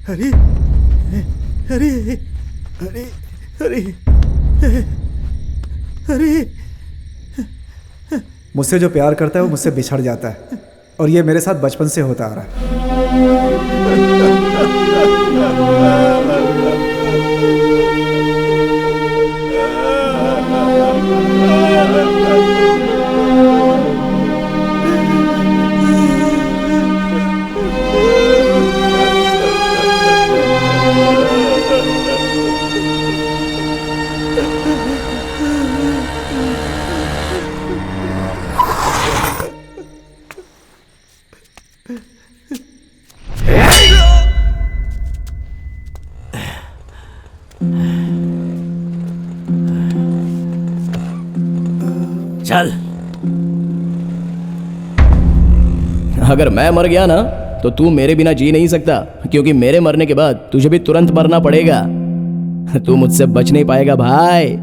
अरे अरे अरे अरे अरे मुझसे जो प्यार करता है वो मुझसे बिछड़ जाता है, और ये मेरे साथ बचपन से होता आ रहा है। अगर मैं मर गया ना तो तू मेरे बिना जी नहीं सकता, क्योंकि मेरे मरने के बाद तुझे भी तुरंत मरना पड़ेगा। तू मुझसे बच नहीं पाएगा भाई।